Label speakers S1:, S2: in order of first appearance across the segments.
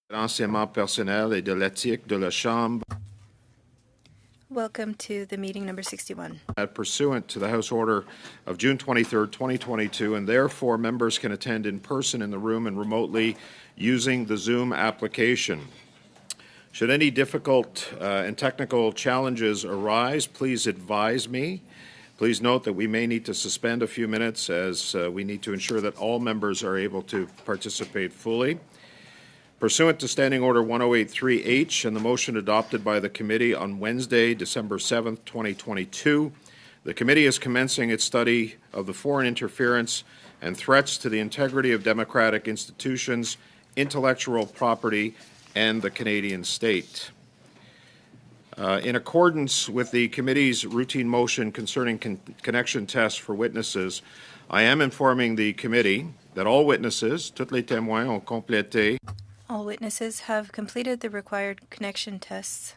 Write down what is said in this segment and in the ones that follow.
S1: Renseignement personnel et de l'éthique de la Chambre.
S2: Welcome to the meeting number 61.
S1: Pursuant to the House Order of June 23rd, 2022, and therefore members can attend in person in the room and remotely using the Zoom application. Should any difficult and technical challenges arise, please advise me. Please note that we may need to suspend a few minutes as we need to ensure that all members are able to participate fully. Pursuant to Standing Order 1083H and the motion adopted by the committee on Wednesday, December 7th, 2022, the committee is commencing its study of the foreign interference and threats to the integrity of democratic institutions, intellectual property, and the Canadian state. In accordance with the committee's routine motion concerning connection tests for witnesses, I am informing the committee that all witnesses, tous les témoins ont complété.
S2: All witnesses have completed the required connection tests.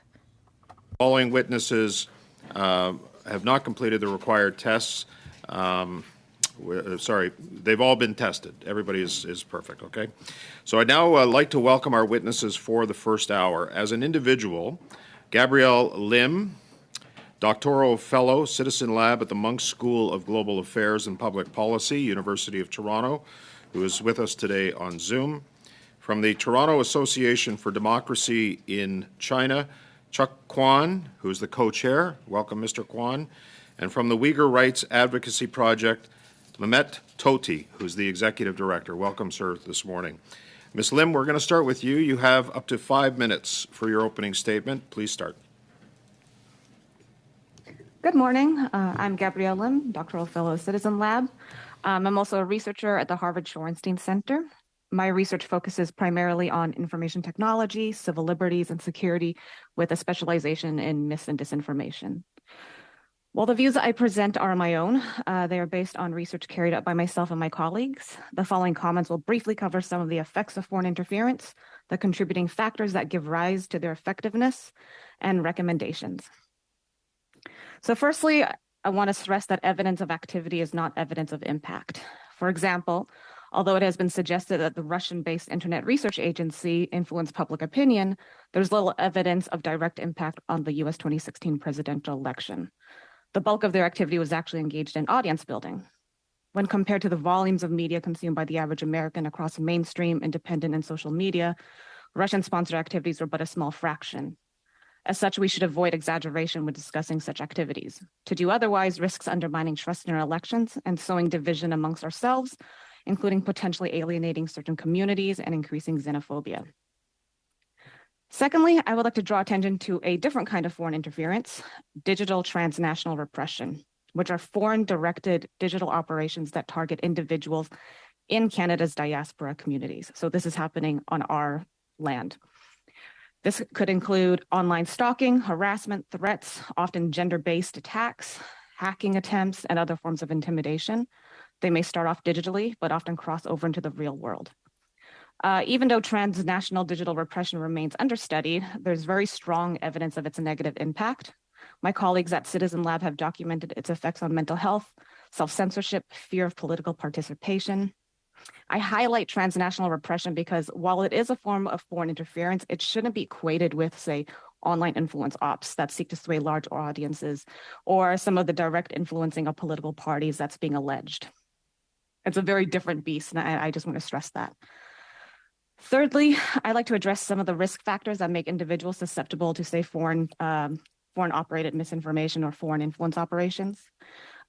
S1: Following witnesses have not completed the required tests. Sorry, they've all been tested. Everybody is perfect, okay? So I'd now like to welcome our witnesses for the first hour. As an individual, Gabrielle Lim, Doctoral Fellow, Citizen Lab at the Munk School of Global Affairs and Public Policy, University of Toronto, who is with us today on Zoom. From the Toronto Association for Democracy in China, Cheuk Kwan, who's the co-chair. Welcome, Mr. Kwan. And from the Uyghur Rights Advocacy Project, Mehmet Tohti, who's the executive director. Welcome, sir, this morning. Ms. Lim, we're going to start with you. You have up to 5 minutes for your opening statement. Please start.
S3: Good morning. I'm Gabrielle Lim, Doctoral Fellow at Citizen Lab. I'm also a researcher at the Harvard Shorenstein Center. My research focuses primarily on information technology, civil liberties, and security, with a specialization in mis and disinformation. While the views I present are my own, they are based on research carried out by myself and my colleagues. The following comments will briefly cover some of the effects of foreign interference, the contributing factors that give rise to their effectiveness, and recommendations. So firstly, I want to stress that evidence of activity is not evidence of impact. For example, although it has been suggested that the Russian-based Internet Research Agency influenced public opinion, there's little evidence of direct impact on the US 2016 presidential election. The bulk of their activity was actually engaged in audience building. When compared to the volumes of media consumed by the average American across mainstream, independent, and social media, Russian-sponsored activities were but a small fraction. As such, we should avoid exaggeration when discussing such activities. To do otherwise risks undermining trust in our elections and sowing division amongst ourselves, including potentially alienating certain communities and increasing xenophobia. Secondly, I would like to draw attention to a different kind of foreign interference, digital transnational repression, which are foreign-directed digital operations that target individuals in Canada's diaspora communities. So this is happening on our land. This could include online stalking, harassment, threats, often gender-based attacks, hacking attempts, and other forms of intimidation. They may start off digitally, but often cross over into the real world. Even though transnational digital repression remains understudied, there's very strong evidence of its negative impact. My colleagues at Citizen Lab have documented its effects on mental health, self-censorship, fear of political participation. I highlight transnational repression because while it is a form of foreign interference, it shouldn't be equated with, say, online influence ops that seek to sway large audiences or some of the direct influencing of political parties that's being alleged. It's a very different beast, and I just want to stress that. Thirdly, I'd like to address some of the risk factors that make individuals susceptible to, say, foreign operated misinformation or foreign influence operations.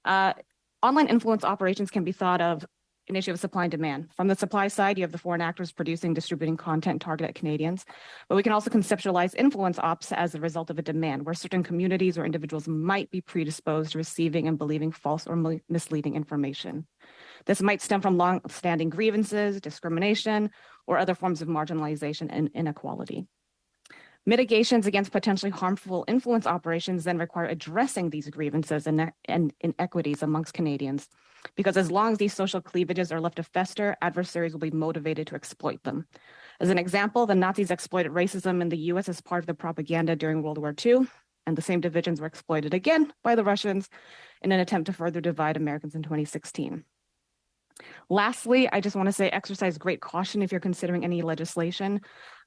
S3: Online influence operations can be thought of an issue of supply and demand. From the supply side, you have the foreign actors producing, distributing content targeted at Canadians, but we can also conceptualize influence ops as a result of a demand where certain communities or individuals might be predisposed to receiving and believing false or misleading information. This might stem from long-standing grievances, discrimination, or other forms of marginalization and inequality. Mitigations against potentially harmful influence operations then require addressing these grievances and inequities amongst Canadians, because as long as these social cleavages are left to fester, adversaries will be motivated to exploit them. As an example, the Nazis exploited racism in the US as part of their propaganda during World War II, and the same divisions were exploited again by the Russians in an attempt to further divide Americans in 2016. Lastly, I just want to say exercise great caution if you're considering any legislation.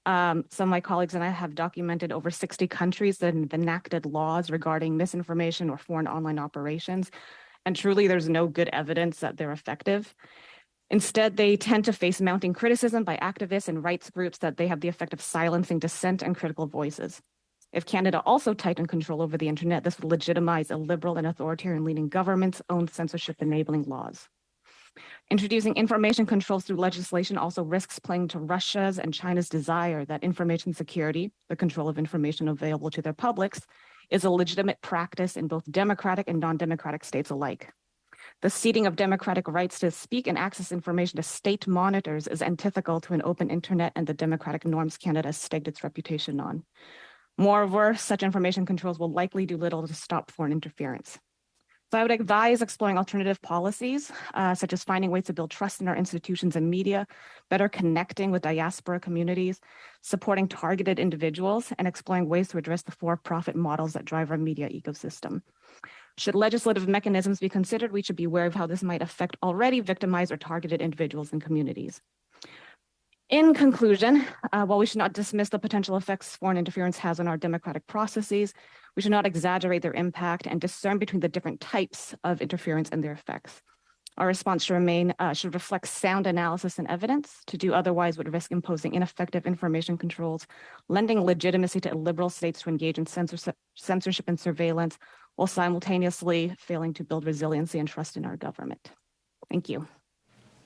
S3: Some of my colleagues and I have documented over 60 countries that have enacted laws regarding misinformation or foreign online operations. And truly, there's no good evidence that they're effective. Instead, they tend to face mounting criticism by activists and rights groups that they have the effect of silencing dissent and critical voices. If Canada also tightened control over the internet, this would legitimize a liberal and authoritarian-leaning government's own censorship-enabling laws. Introducing information controls through legislation also risks playing to Russia's and China's desire that information security, the control of information available to their publics, is a legitimate practice in both democratic and non-democratic states alike. The ceding of democratic rights to speak and access information to state monitors is antithetical to an open internet and the democratic norms Canada has staked its reputation on. Moreover, such information controls will likely do little to stop foreign interference. So I would advise exploring alternative policies, such as finding ways to build trust in our institutions and media, better connecting with diaspora communities, supporting targeted individuals, and exploring ways to address the for-profit models that drive our media ecosystem. Should legislative mechanisms be considered, we should be aware of how this might affect already victimized or targeted individuals and communities. In conclusion, while we should not dismiss the potential effects foreign interference has on our democratic processes, we should not exaggerate their impact and discern between the different types of interference and their effects. Our response should reflect sound analysis and evidence. To do otherwise would risk imposing ineffective information controls, lending legitimacy to liberal states to engage in censorship and surveillance, while simultaneously failing to build resiliency and trust in our government. Thank you.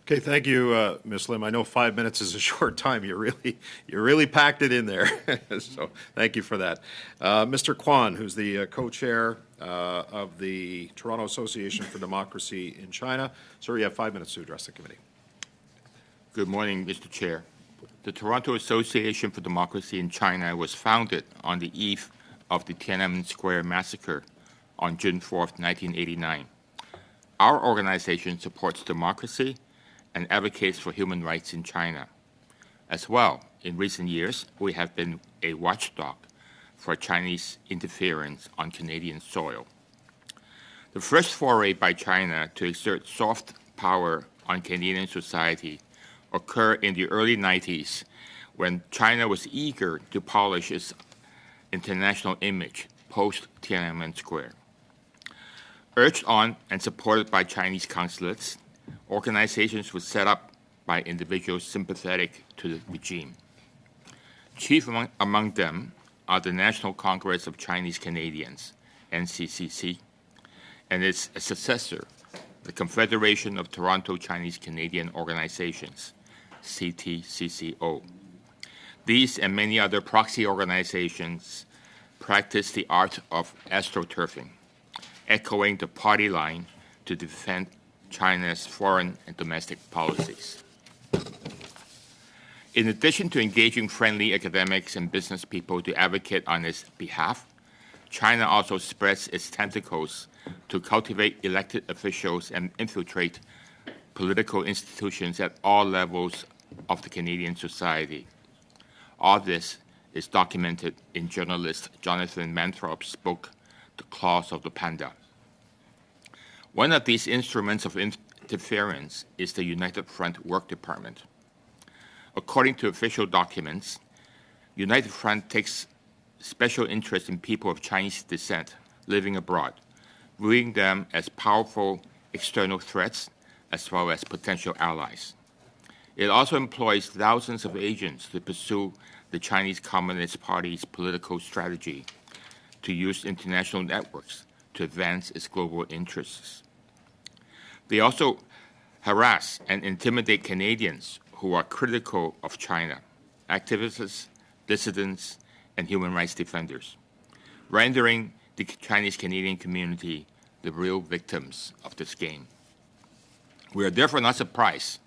S1: Okay, thank you, Ms. Lim. I know 5 minutes is a short time. You really packed it in there. So thank you for that. Mr. Kwan, who's the co-chair of the Toronto Association for Democracy in China. Sir, you have 5 minutes to address the committee.
S4: Good morning, Mr. Chair. The Toronto Association for Democracy in China was founded on the eve of the Tiananmen Square massacre on June 4th, 1989. Our organization supports democracy and advocates for human rights in China. As well, in recent years, we have been a watchdog for Chinese interference on Canadian soil. The first foray by China to exert soft power on Canadian society occurred in the early 90s when China was eager to polish its international image post-Tiananmen Square. Urged on and supported by Chinese consulates, organizations were set up by individuals sympathetic to the regime. Chief among them are the National Congress of Chinese Canadians, NCCC, and its successor, the Confederation of Toronto Chinese Canadian Organizations, CTCCO. These and many other proxy organizations practice the art of astroturfing, echoing the party line to defend China's foreign and domestic policies. In addition to engaging friendly academics and business people to advocate on its behalf, China also spreads its tentacles to cultivate elected officials and infiltrate political institutions at all levels of the Canadian society. All this is documented in journalist Jonathan Manthrop's book, The Claws of the Panda. One of these instruments of interference is the United Front Work Department. According to official documents, United Front takes special interest in people of Chinese descent living abroad, viewing them as powerful external threats as well as potential allies. It also employs thousands of agents to pursue the Chinese Communist Party's political strategy to use international networks to advance its global interests. They also harass and intimidate Canadians who are critical of China, activists, dissidents, and human rights defenders, rendering the Chinese Canadian community the real victims of this game. We are therefore not surprised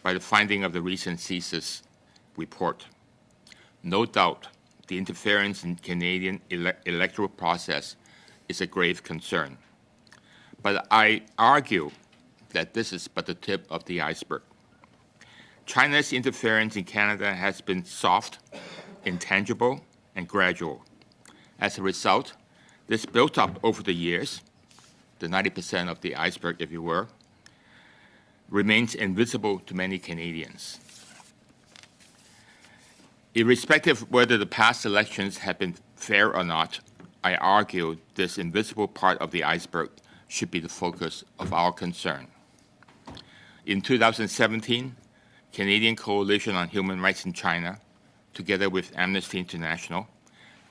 S4: by the finding of the recent CSIS report. No doubt, the interference in Canadian electoral process is a grave concern. But I argue that this is but the tip of the iceberg. China's interference in Canada has been soft, intangible, and gradual. As a result, this built up over the years, the 90% of the iceberg, if you were, remains invisible to many Canadians. Irrespective of whether the past elections have been fair or not, I argue this invisible part of the iceberg should be the focus of our concern. In 2017, Canadian Coalition on Human Rights in China, together with Amnesty International,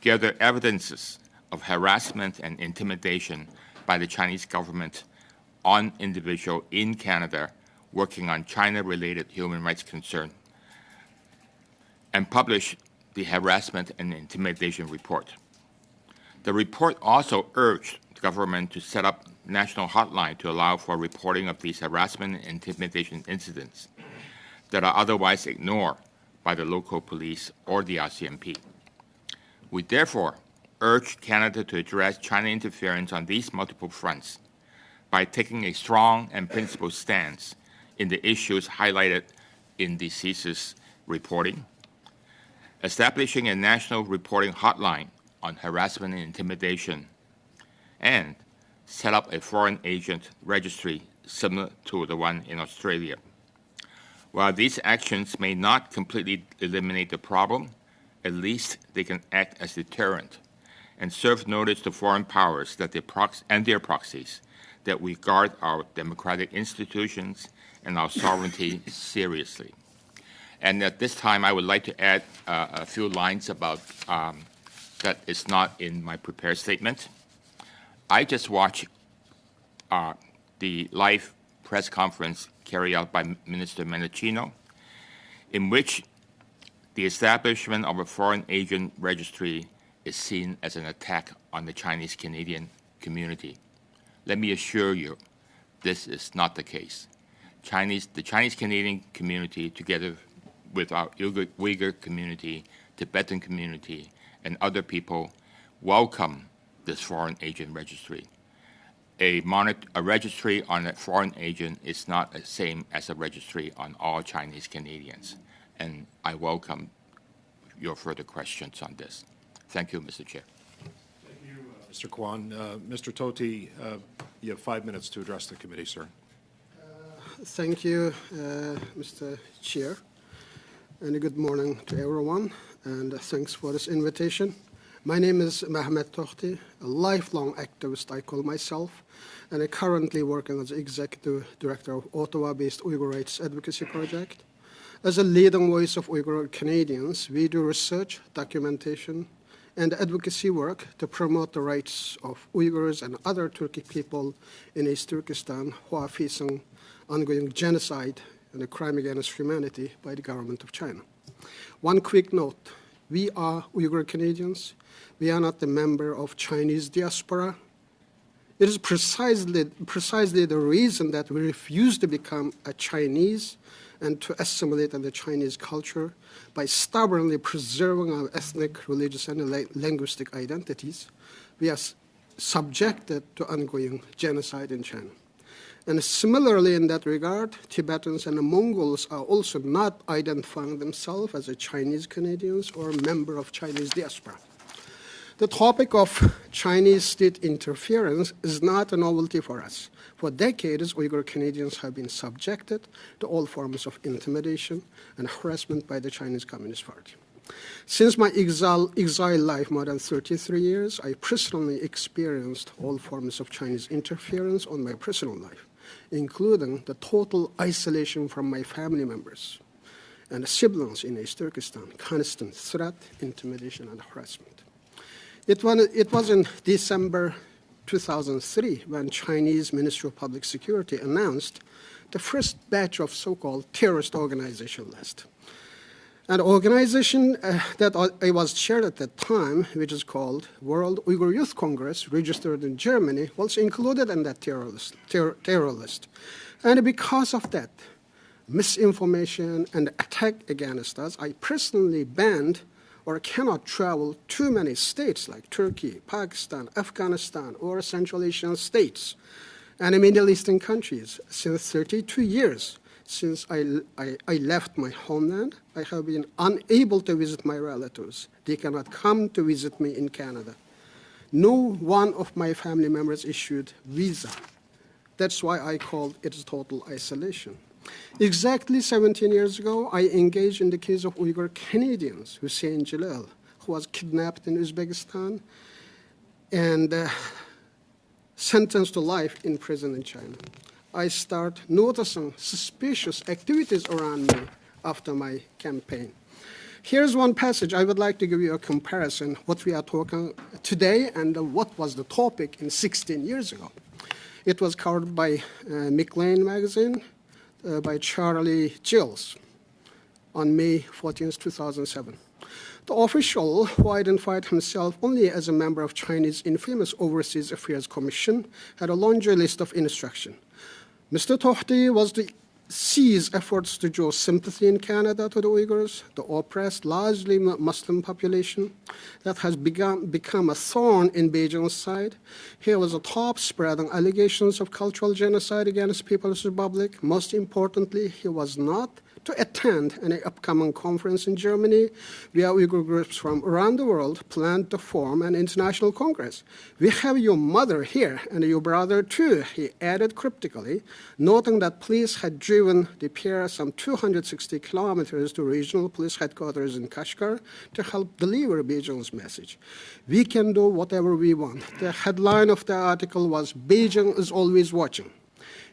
S4: gathered evidences of harassment and intimidation by the Chinese government on individuals in Canada working on China-related human rights concerns, and published the Harassment and Intimidation Report. The report also urged the government to set up a national hotline to allow for reporting of these harassment and intimidation incidents that are otherwise ignored by the local police or the RCMP. We therefore urge Canada to address China interference on these multiple fronts by taking a strong and principled stance in the issues highlighted in the CSIS reporting, establishing a national reporting hotline on harassment and intimidation, and set up a foreign agent registry similar to the one in Australia. While these actions may not completely eliminate the problem, at least they can act as deterrent and serve notice to foreign powers that and their proxies that we guard our democratic institutions and our sovereignty seriously. And at this time, I would like to add a few lines about that is not in my prepared statement. I just watched the live press conference carried out by Minister Menachino, in which the establishment of a foreign agent registry is seen as an attack on the Chinese-Canadian community. Let me assure you, this is not the case. The Chinese-Canadian community, together with our Uyghur community, Tibetan community, and other people, welcome this foreign agent registry. A registry on a foreign agent is not the same as a registry on all Chinese Canadians, and I welcome your further questions on this. Thank you, Mr. Chair.
S1: Thank you, Mr. Kwan. Mr. Tohti, you have 5 minutes to address the committee, sir.
S5: Thank you, Mr. Chair, and good morning to everyone, and thanks for this invitation. My name is Mehmet Tohti, a lifelong activist I call myself, and I'm currently working as Executive Director of Ottawa-based Uyghur Rights Advocacy Project. As a leading voice of Uyghur Canadians, we do research, documentation, and advocacy work to promote the rights of Uyghurs and other Turkic people in East Turkestan who are facing ongoing genocide and a crime against humanity by the government of China. One quick note, we are Uyghur Canadians. We are not a member of Chinese diaspora. It is precisely the reason that we refuse to become a Chinese and to assimilate in the Chinese culture by stubbornly preserving our ethnic, religious, and linguistic identities. We are subjected to ongoing genocide in China. And similarly, in that regard, Tibetans and the Mongols are also not identifying themselves as a Chinese Canadians or a member of Chinese diaspora. The topic of Chinese state interference is not a novelty for us. For decades, Uyghur Canadians have been subjected to all forms of intimidation and harassment by the Chinese Communist Party. Since my exile life more than 33 years, I personally experienced all forms of Chinese interference on my personal life, including the total isolation from my family members and siblings in East Turkestan, constant threat, intimidation, and harassment. It was in December 2003 when Chinese Ministry of Public Security announced the first batch of so-called terrorist organization list. An organization that I was chaired at that time, which is called World Uyghur Youth Congress, registered in Germany, was included in that terror list. And because of that misinformation and attack against us, I personally banned or cannot travel to many states like Turkey, Pakistan, Afghanistan, or Central Asian states and Middle Eastern countries. Since 32 years since I left my homeland, I have been unable to visit my relatives. They cannot come to visit me in Canada. No one of my family members issued visa. That's why I called it total isolation. Exactly 17 years ago, I engaged in the case of Uyghur Canadians, Hussein Jalal, who was kidnapped in Uzbekistan and sentenced to life in prison in China. I start noticing suspicious activities around me after my campaign. Here's one passage. I would like to give you a comparison, what we are talking today and what was the topic in 16 years ago. It was covered by Maclean magazine by Charlie Gills on May 14, 2007. The official, who identified himself only as a member of Chinese infamous Overseas Affairs Commission, had a laundry list of instructions. Mr. Tohti was to cease efforts to draw sympathy in Canada to the Uyghurs, the oppressed, largely Muslim population that has become a thorn in Beijing's side. He was a top spreading allegations of cultural genocide against People's Republic. Most importantly, he was not to attend an upcoming conference in Germany where Uyghur groups from around the world planned to form an international congress. We have your mother here and your brother too, he added cryptically, noting that police had driven the pair some 260 kilometers to regional police headquarters in Kashgar to help deliver Beijing's message. We can do whatever we want. The headline of the article was, "Beijing is always watching."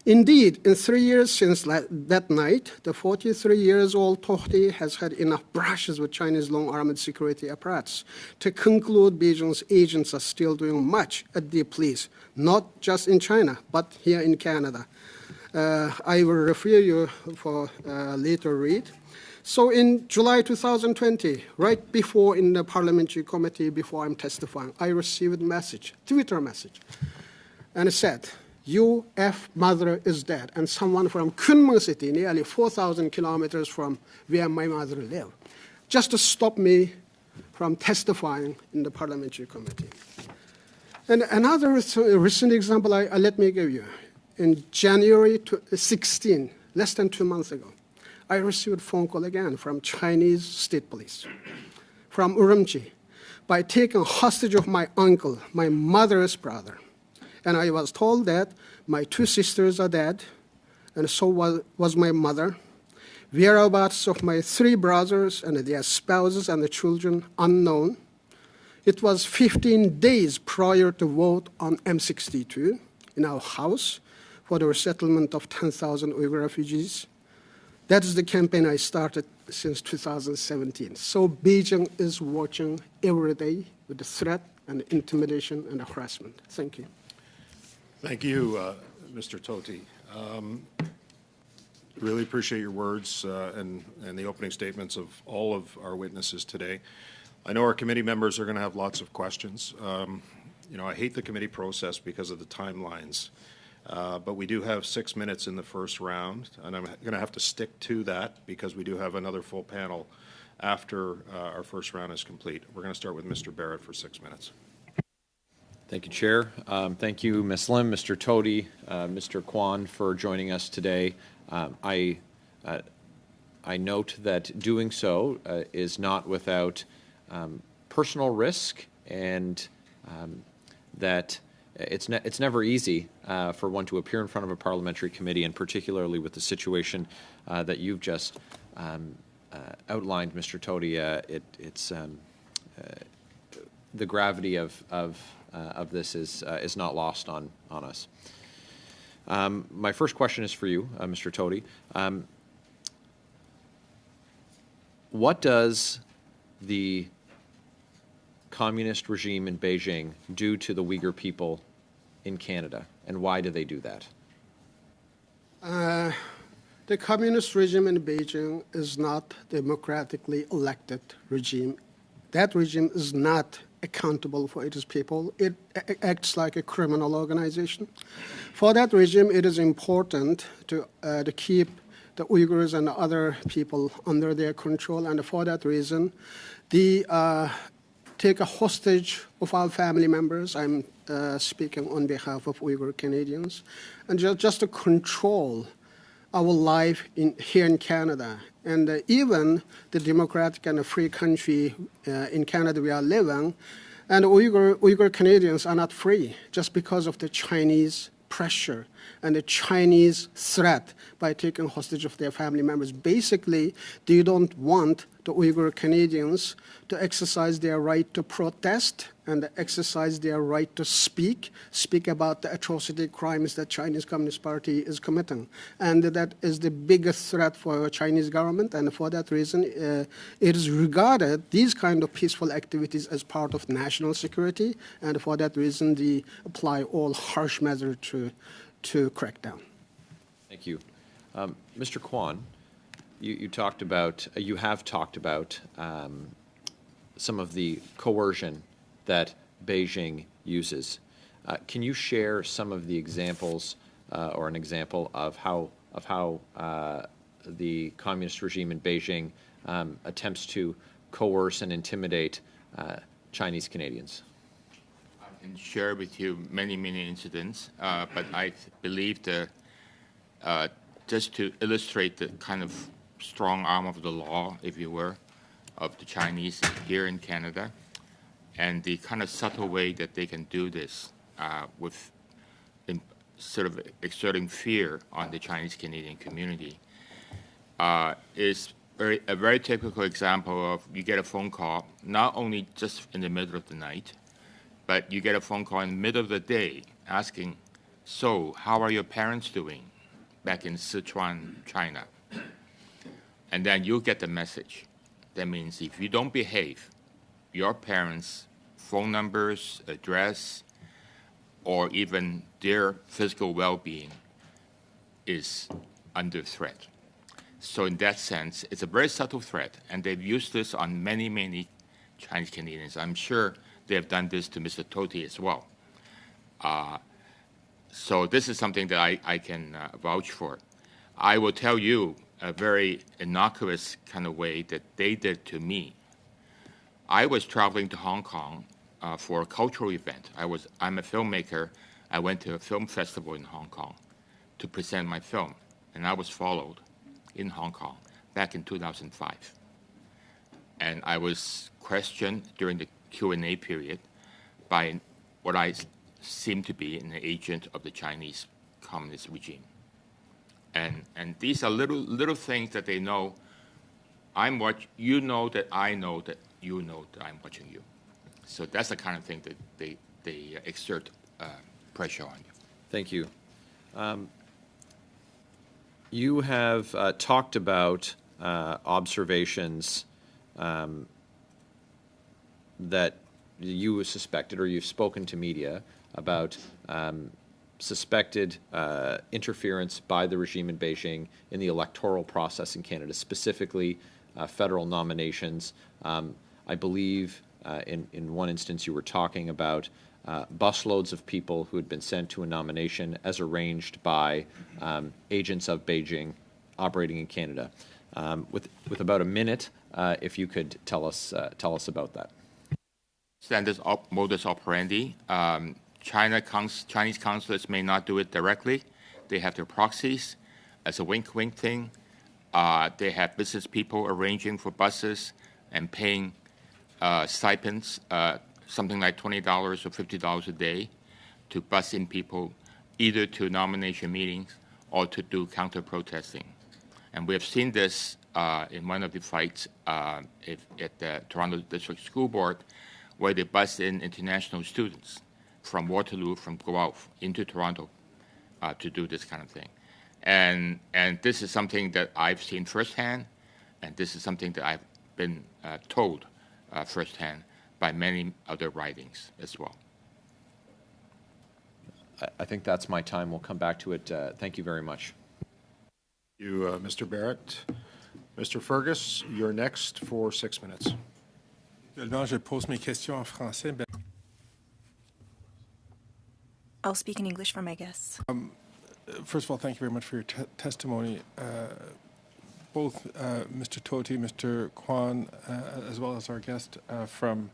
S5: Indeed, in 3 years since that night, the 43-year-old Tohti has had enough brushes with Chinese long-armed security apparatus to conclude Beijing's agents are still doing much at the police, not just in China, but here in Canada. I will refer you for later read. So in July 2020, right before in the parliamentary committee, before I'm testifying, I received a message, Twitter message, and it said, "Your mother is dead," and someone from Kunming City, nearly 4,000 kilometers from where my mother lived, just to stop me from testifying in the parliamentary committee. And another recent example, let me give you. In January 2016, less than 2 months ago, I received a phone call again from Chinese state police, from Urumqi, by taking hostage of my uncle, my mother's brother. And I was told that my 2 sisters are dead, and so was my mother. Whereabouts of my 3 brothers and their spouses and the children unknown. It was 15 days prior to vote on M62 in our house for the resettlement of 10,000 Uyghur refugees. That is the campaign I started since 2017. So Beijing is watching every day with the threat and intimidation and harassment. Thank you.
S1: Thank you, Mr. Tohti. Really appreciate your words and the opening statements of all of our witnesses today. I know our committee members are going to have lots of questions. I hate the committee process because of the timelines, but we do have 6 minutes in the first round, and I'm going to have to stick to that because we do have another full panel after our first round is complete. We're going to start with Mr. Barrett for 6 minutes.
S6: Thank you, Chair. Thank you, Ms. Lim, Mr. Tohti, Mr. Kwan, for joining us today. I note that doing so is not without personal risk, and that it's never easy for one to appear in front of a parliamentary committee, and particularly with the situation that you've just outlined, Mr. Tohti. It's the gravity of this is not lost on us. My first question is for you, Mr. Tohti. What does the communist regime in Beijing do to the Uyghur people in Canada, and why do they do that?
S5: The communist regime in Beijing is not democratically elected regime. That regime is not accountable for its people. It acts like a criminal organization. For that regime, it is important to keep the Uyghurs and other people under their control, and for that reason, they take a hostage of our family members. I'm speaking on behalf of Uyghur Canadians, and just to control our life here in Canada. And even the democratic and free country in Canada we are living, and Uyghur Canadians are not free just because of the Chinese pressure and the Chinese threat by taking hostage of their family members. Basically, they don't want the Uyghur Canadians to exercise their right to protest and exercise their right to speak about the atrocity crimes that Chinese Communist Party is committing. And that is the biggest threat for the Chinese government, and for that reason, it is regarded, these kind of peaceful activities, as part of national security, and for that reason, they apply all harsh measures to crack down.
S6: Thank you. Mr. Kwan, you talked about, you have talked about some of the coercion that Beijing uses. Can you share some of the examples or an example of how the communist regime in Beijing attempts to coerce and intimidate Chinese Canadians?
S4: I can share with you many incidents, but I believe that just to illustrate the kind of strong arm of the law, if you were, of the Chinese here in Canada, and the kind of subtle way that they can do this with sort of exerting fear on the Chinese Canadian community is a very typical example of you get a phone call, not only just in the middle of the night, but you get a phone call in the middle of the day asking, so how are your parents doing back in Sichuan, China? And then you'll get the message. That means if you don't behave, your parents' phone numbers, address, or even their physical well-being is under threat. So in that sense, it's a very subtle threat, and they've used this on many Chinese Canadians. I'm sure they have done this to Mr. Tohti as well. So this is something that I can vouch for. I will tell you a very innocuous kind of way that they did to me. I was traveling to Hong Kong for a cultural event. I'm a filmmaker. I went to a film festival in Hong Kong to present my film, and I was followed in Hong Kong back in 2005. And I was questioned during the Q&A period by what I seemed to be an agent of the Chinese Communist regime. And these are little things that they know. You know that I know that you know that I'm watching you. So that's the kind of thing that they exert pressure on you.
S6: Thank you. You have talked about observations that you suspected, or you've spoken to media about suspected interference by the regime in Beijing in the electoral process in Canada, specifically federal nominations. I believe in one instance you were talking about busloads of people who had been sent to a nomination as arranged by agents of Beijing operating in Canada. With about a minute, if you could tell us about that.
S4: Standard modus operandi. Chinese consulate may not do it directly. They have their proxies as a wink-wink thing. They have business people arranging for buses and paying stipends, something like $20 or $50 a day, to bus in people either to nomination meetings or to do counter-protesting. And we have seen this in one of the fights at the Toronto District School Board, where they bus in international students from Waterloo, from Guelph, into Toronto to do this kind of thing. And this is something that I've seen firsthand, and this is something that I've been told firsthand by many other writings as well.
S6: I think that's my time. We'll come back to it. Thank you very much.
S1: Thank you, Mr. Barrett. Mr. Fergus, you're next for 6 minutes.
S7: Je pose mes questions en français.
S2: I'll speak in English for my guests.
S7: First of all, thank you very much for your testimony. Both Mr. Tohti, Mr. Kwan, as well as our guest from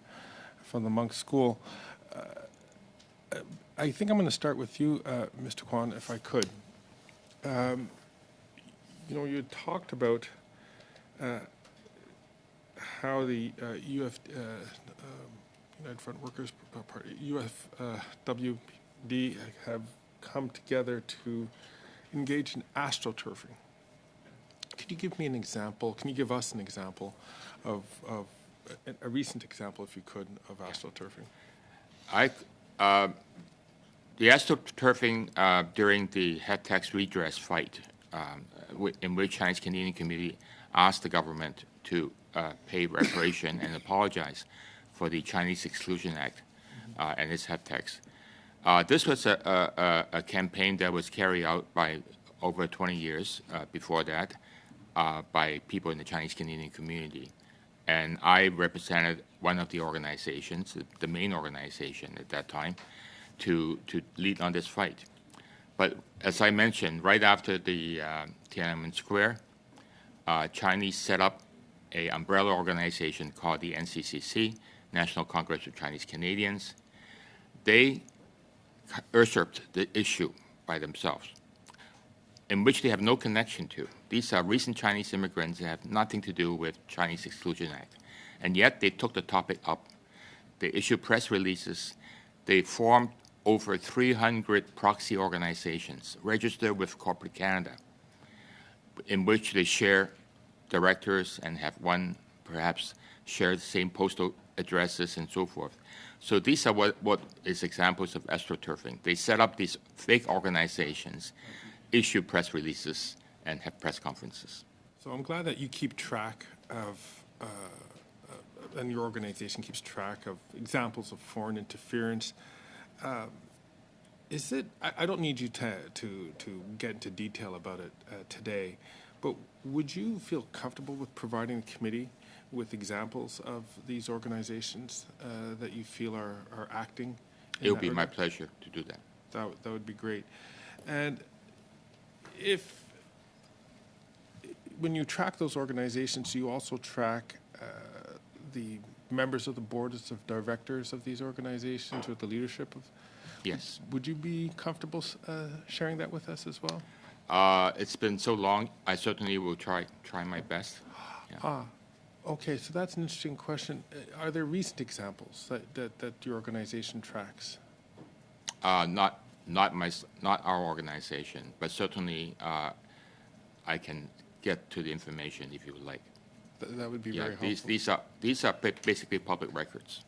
S7: the Monk School. I think I'm going to start with you, Mr. Kwan, if I could. You talked about how the United Front Workers Party, UFWD, have come together to engage in astroturfing. Could you give me an example? Can you give us an example of a recent example, if you could, of astroturfing?
S4: The astroturfing during the head tax redress fight, in which Chinese Canadian community asked the government to pay reparation and apologize for the Chinese Exclusion Act and its head tax. This was a campaign that was carried out by over 20 years before that by people in the Chinese Canadian community. And I represented one of the organizations, the main organization at that time, to lead on this fight. But as I mentioned, right after the Tiananmen Square, Chinese set up an umbrella organization called the NCCC, National Congress of Chinese Canadians. They usurped the issue by themselves, in which they have no connection to. These are recent Chinese immigrants that have nothing to do with Chinese Exclusion Act. And yet they took the topic up. They issued press releases. They formed over 300 proxy organizations registered with Corporate Canada, in which they share directors and have one perhaps share the same postal addresses and so forth. So these are what is examples of astroturfing. They set up these fake organizations, issue press releases, and have press conferences.
S7: So I'm glad that you keep track of, and your organization keeps track of examples of foreign interference. Is it? I don't need you to get into detail about it today, but would you feel comfortable with providing the committee with examples of these organizations that you feel are acting?
S4: It would be my pleasure to do that.
S7: That would be great. And when you track those organizations, you also track the members of the boards of directors of these organizations or the leadership of?
S4: Yes.
S7: Would you be comfortable sharing that with us as well?
S4: It's been so long. I certainly will try my best. Yeah.
S7: Okay, so that's an interesting question. Are there recent examples that your organization tracks?
S4: Not our organization, but certainly I can get to the information if you would like.
S7: That would be very helpful.
S4: These are basically public records.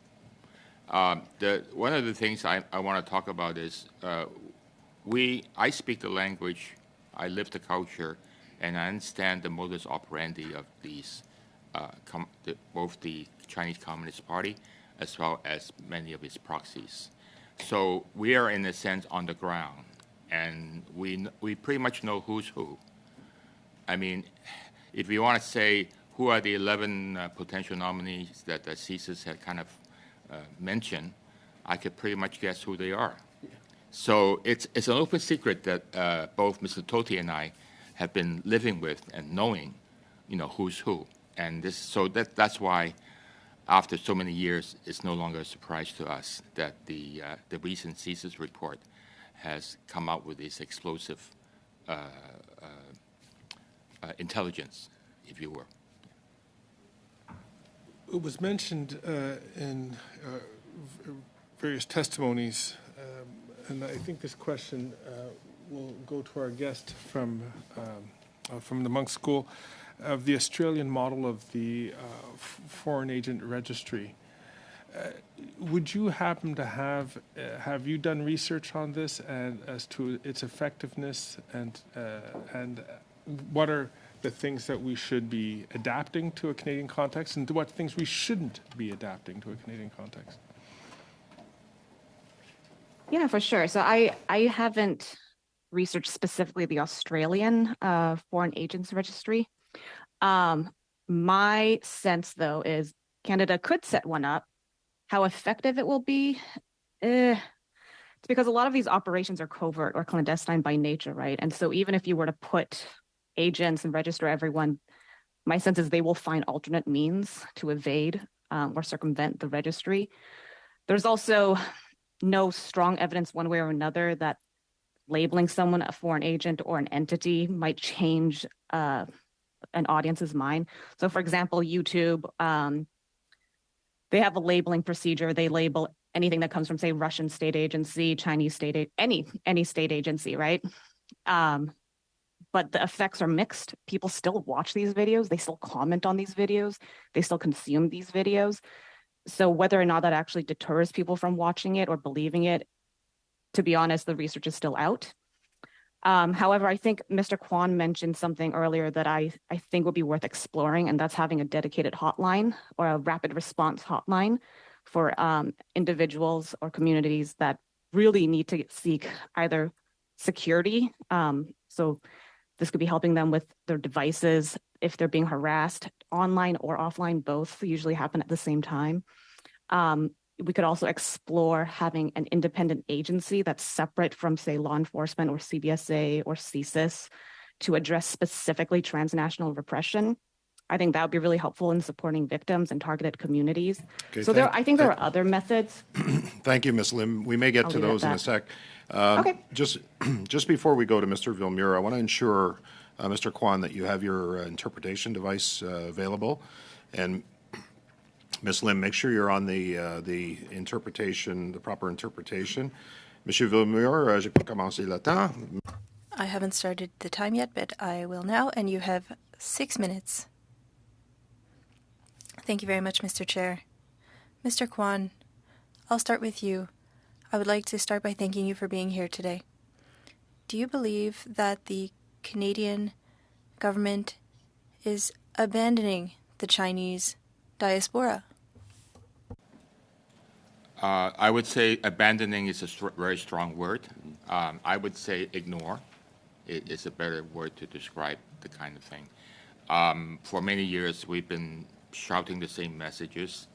S4: One of the things I want to talk about is I speak the language, I live the culture, and I understand the modus operandi of these, both the Chinese Communist Party as well as many of its proxies. So we are, in a sense, on the ground, and we pretty much know who's who. I mean, if you want to say who are the 11 potential nominees that the CSIS had kind of mentioned, I could pretty much guess who they are. Yeah. So it's an open secret that both Mr. Tohti and I have been living with and knowing, who's who. And that's why, after so many years, it's no longer a surprise to us that the recent CSIS report has come out with this explosive intelligence, if you will.
S7: It was mentioned in various testimonies, and I think this question will go to our guest from the Monk School, of the Australian model of the foreign agent registry. Would you happen to have you done research on this and as to its effectiveness and what are the things that we should be adapting to a Canadian context and what things we shouldn't be adapting to a Canadian context?
S3: Yeah, for sure. So I haven't researched specifically the Australian foreign agents registry. My sense, though, is Canada could set one up. How effective it will be, it's because a lot of these operations are covert or clandestine by nature, right? And so even if you were to put agents and register everyone, my sense is they will find alternate means to evade or circumvent the registry. There's also no strong evidence one way or another that labeling someone a foreign agent or an entity might change an audience's mind. So for example, YouTube, they have a labeling procedure. They label anything that comes from, say, Russian state agency, Chinese any state agency, right? But the effects are mixed. People still watch these videos. They still comment on these videos. They still consume these videos. So whether or not that actually deters people from watching it or believing it, to be honest, the research is still out. However, I think Mr. Kwan mentioned something earlier that I think would be worth exploring, and that's having a dedicated hotline or a rapid response hotline for individuals or communities that really need to seek either security. So this could be helping them with their devices if they're being harassed online or offline, both usually happen at the same time. We could also explore having an independent agency that's separate from, say, law enforcement or CBSA or CSIS to address specifically transnational repression. I think that would be really helpful in supporting victims and targeted communities.
S1: Okay,
S3: So I think there are other methods.
S1: Thank you, Ms. Lim. We may get to
S3: leave it at
S1: those in a
S3: that.
S1: sec.
S3: Okay.
S1: Just before we go to Mr. Villemure, I want to ensure, Mr. Kwan, that you have your interpretation device available. And Ms. Lim, make sure you're on the interpretation, the proper interpretation. Monsieur Villemure, je peux commencer le temps.
S2: I haven't started the time yet, but I will now, and you have 6 minutes. Thank you very much, Mr. Chair. Mr. Kwan, I'll start with you. I would like to start by thanking you for being here today. Do you believe that the Canadian government is abandoning the Chinese diaspora?
S4: I would say abandoning is a very strong word. I would say ignore is a better word to describe the kind of thing. For many years, we've been shouting the same messages.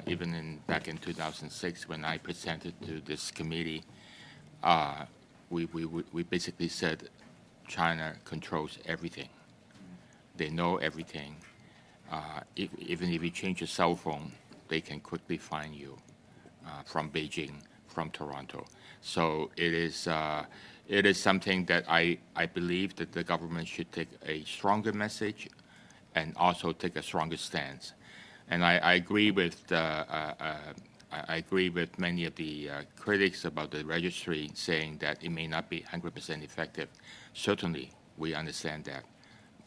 S4: Even back in 2006, when I presented to this committee, we basically said China controls everything. They know everything. Even if you change your cell phone, they can quickly find you from Beijing, from Toronto. So it is something that I believe that the government should take a stronger message and also take a stronger stance. And I agree with many of the critics about the registry saying that it may not be 100% effective. Certainly, we understand that.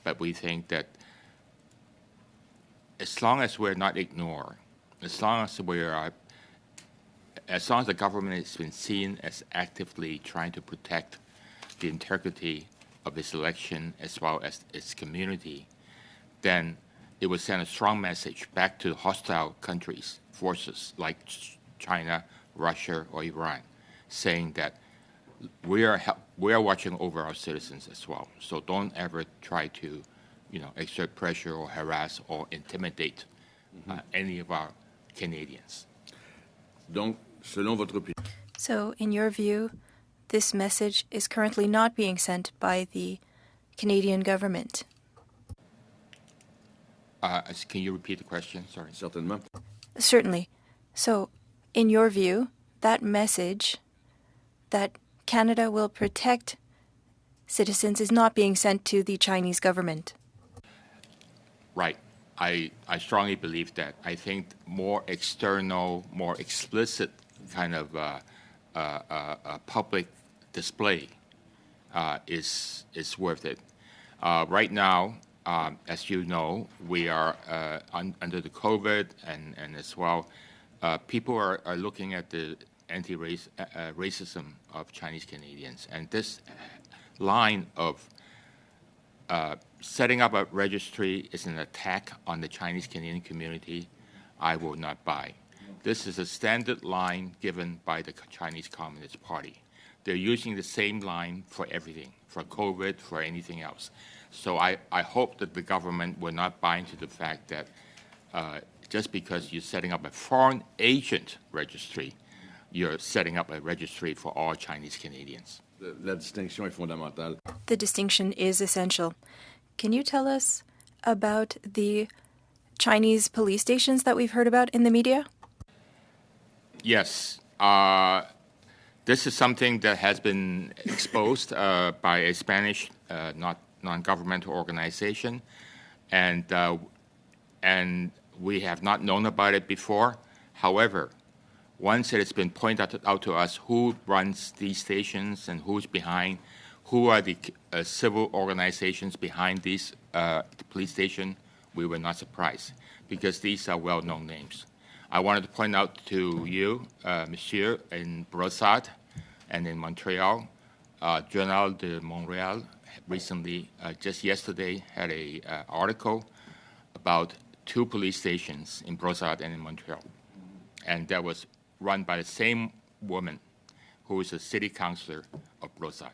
S4: But we think that as long as we're not ignored, as long as the government has been seen as actively trying to protect the integrity of its election as well as its community, then it will send a strong message back to hostile countries, forces like China, Russia, or Iran, saying that we are watching over our citizens as well. So don't ever try to, exert pressure or harass or intimidate any of our Canadians.
S8: Donc, selon votre opinion.
S2: So, in your view, this message is currently not being sent by the Canadian government.
S4: Can you repeat the question? Sorry.
S8: Certainement.
S2: Certainly. So, in your view, that message that Canada will protect citizens is not being sent to the Chinese government.
S4: Right. I strongly believe that. I think more external, more explicit kind of public display is worth it. Right now, as you know, we are under the COVID and as well, people are looking at the racism of Chinese Canadians. And this line of setting up a registry is an attack on the Chinese Canadian community, I will not buy. This is a standard line given by the Chinese Communist Party. They're using the same line for everything, for COVID, for anything else. So I hope that the government will not buy into the fact that just because you're setting up a foreign agent registry, you're setting up a registry for all Chinese Canadians.
S8: La distinction est fondamentale.
S2: The distinction is essential. Can you tell us about the Chinese police stations that we've heard about in the media?
S4: Yes. This is something that has been exposed by a Spanish non-governmental organization, and we have not known about it before. However, Once it has been pointed out to us who runs these stations and who's behind, who are the civil organizations behind these police stations, we were not surprised because these are well-known names. I wanted to point out to you, Monsieur, in Brossard and in Montreal, Journal de Montréal recently, just yesterday, had an article about 2 police stations in Brossard and in Montreal. And that was run by the same woman who is a city councillor of Brossard.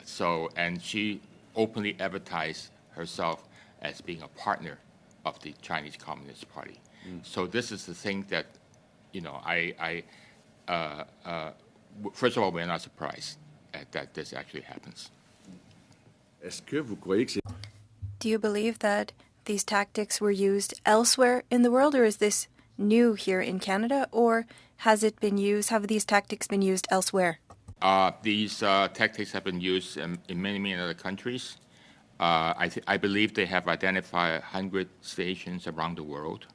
S4: So, and she openly advertised herself as being a partner of the Chinese Communist Party. So this is the thing that, you know, first of all, we're not surprised that this actually happens.
S8: Est-ce que vous croyez que c'est...
S2: Do you believe that these tactics were used elsewhere in the world, or is this new here in Canada, or have these tactics been used elsewhere?
S4: These tactics have been used in many, many other countries. I believe they have identified 100 stations around the world,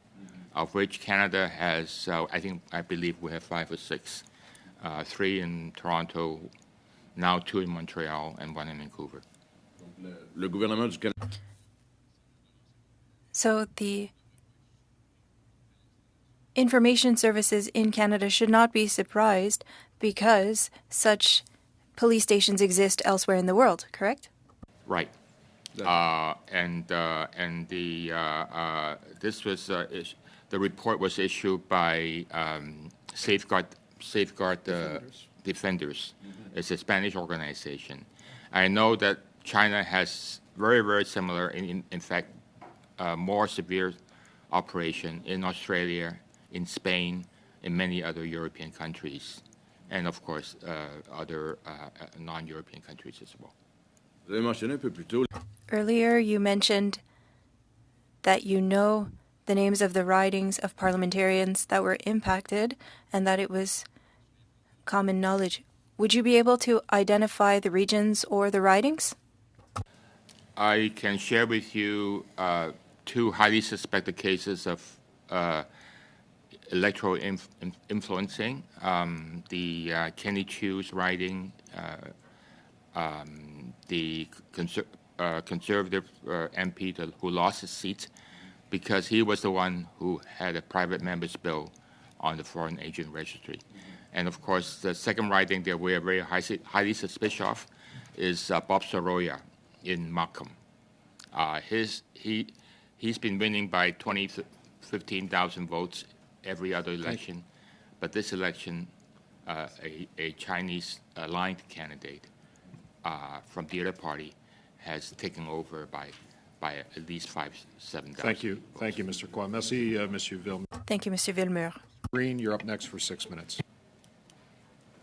S4: of which Canada has, I believe we have 5 or 6. 3 in Toronto, now 2 in Montreal, and 1 in Vancouver.
S8: Le gouvernement du Canada...
S2: So the information services in Canada should not be surprised because such police stations exist elsewhere in the world, correct?
S4: Right. This was the report was issued by Safeguard Defenders. It's a Spanish organization. I know that China has very, very similar, in fact, more severe operation in Australia, in Spain, in many other European countries, and of course other non-European countries as well.
S8: Vous avez mentionné un peu plus tôt...
S2: Earlier you mentioned that you know the names of the ridings of parliamentarians that were impacted and that it was common knowledge. Would you be able to identify the regions or the ridings?
S4: I can share with you 2 highly suspected cases of electoral influencing. The Kenny Chew's riding, the conservative MP who lost his seat because he was the one who had a private member's bill on the foreign agent registry. And of course, the second riding that we are very highly suspicious of is Bob Soroya in Markham. He's been winning by 15,000 votes every other election, but this election, a Chinese aligned candidate from the other party has taken over by at least 7,000.
S1: Thank you, Mr. Kwan. Merci, Monsieur Villemure.
S2: Thank you, Mr. Villemure.
S1: Green, you're up next for 6 minutes.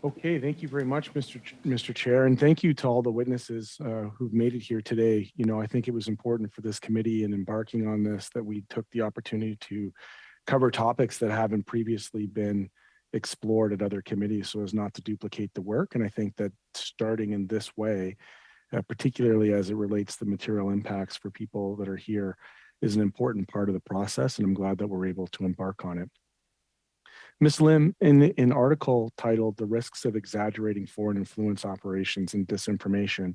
S9: Okay, thank you very much, Mr. Chair, and thank you to all the witnesses who've made it here today. You know, I think it was important for this committee in embarking on this that we took the opportunity to cover topics that haven't previously been explored at other committees so as not to duplicate the work. And I think that starting in this way, particularly as it relates to material impacts for people that are here, is an important part of the process, and I'm glad that we're able to embark on it. Ms. Lim, in an article titled "The Risks of Exaggerating Foreign Influence Operations and Disinformation,"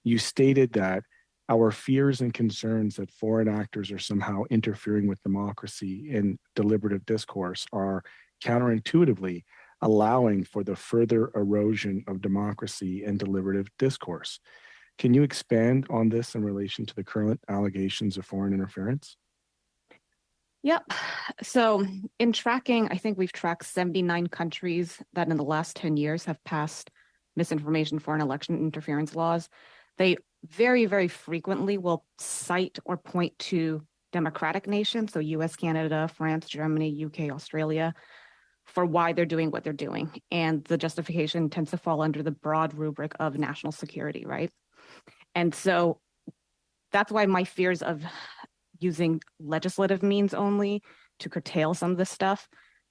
S9: you stated that our fears and concerns that foreign actors are somehow interfering with democracy in deliberative discourse are counterintuitively allowing for the further erosion of democracy and deliberative discourse. Can you expand on this in relation to the current allegations of foreign interference?
S3: Yep. So in tracking, I think we've tracked 79 countries that in the last 10 years have passed misinformation foreign election interference laws. They very, very frequently will cite or point to democratic nations, so US, Canada, France, Germany, UK, Australia, for why they're doing what they're doing. And the justification tends to fall under the broad rubric of national security, right? And so that's why my fears of using legislative means only to curtail some of this stuff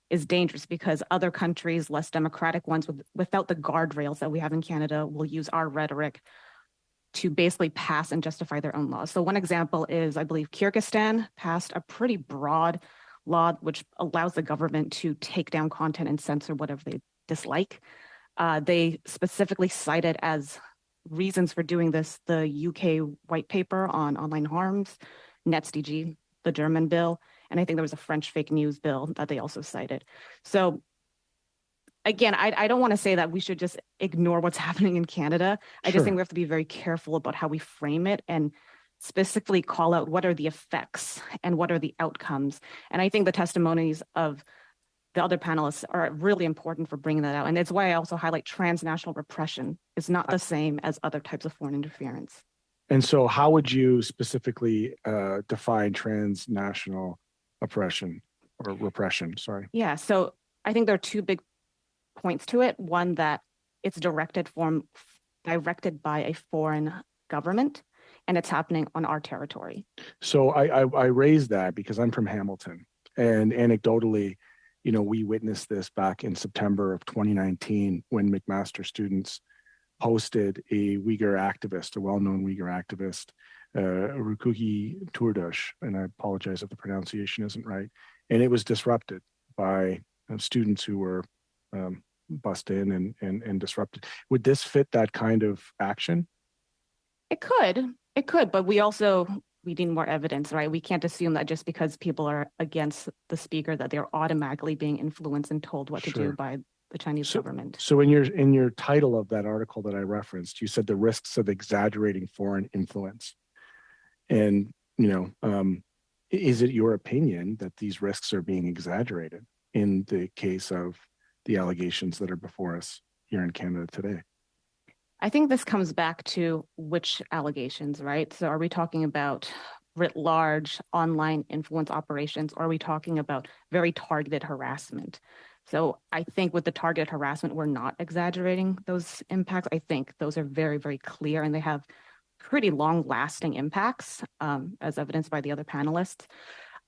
S3: is dangerous, because other countries, less democratic ones, without the guardrails that we have in Canada, will use our rhetoric to basically pass and justify their own laws. So one example is, I believe Kyrgyzstan passed a pretty broad law, which allows the government to take down content and censor whatever they dislike. They specifically cited as reasons for doing this the UK white paper on online harms, NetzDG, the German bill, and I think there was a French fake news bill that they also cited. So again, I don't want to say that we should just ignore what's happening in Canada. I just think we have to be very careful about how we frame it and specifically call out what are the effects and what are the outcomes. And I think the testimonies of the other panelists are really important for bringing that out. And it's why I also highlight transnational repression is not the same as other types of foreign interference.
S9: And so how would you specifically define transnational oppression or repression? Sorry.
S3: Yeah, so I think there are two big points to it. One, that it's directed by a foreign government, and it's happening on our territory.
S9: So I raised that because I'm from Hamilton, and anecdotally, you know, we witnessed this back in September of 2019 when McMaster students hosted a Uyghur activist, a well-known Uyghur activist, Rukuki Turdush, and I apologize if the pronunciation isn't right, and it was disrupted by students who were bussed in and disrupted. Would this fit that kind of action?
S3: It could, but we need more evidence, right? We can't assume that just because people are against the speaker that they're automatically being influenced and told what to do by the Chinese government. So
S9: in your title of that article that I referenced, you said the risks of exaggerating foreign influence. And, you know, is it your opinion that these risks are being exaggerated in the case of the allegations that are before us here in Canada today?
S3: I think this comes back to which allegations, right? So are we talking about writ large online influence operations, or are we talking about very targeted harassment? So I think with the targeted harassment, we're not exaggerating those impacts. I think those are very, very clear, and they have pretty long-lasting impacts, as evidenced by the other panelists.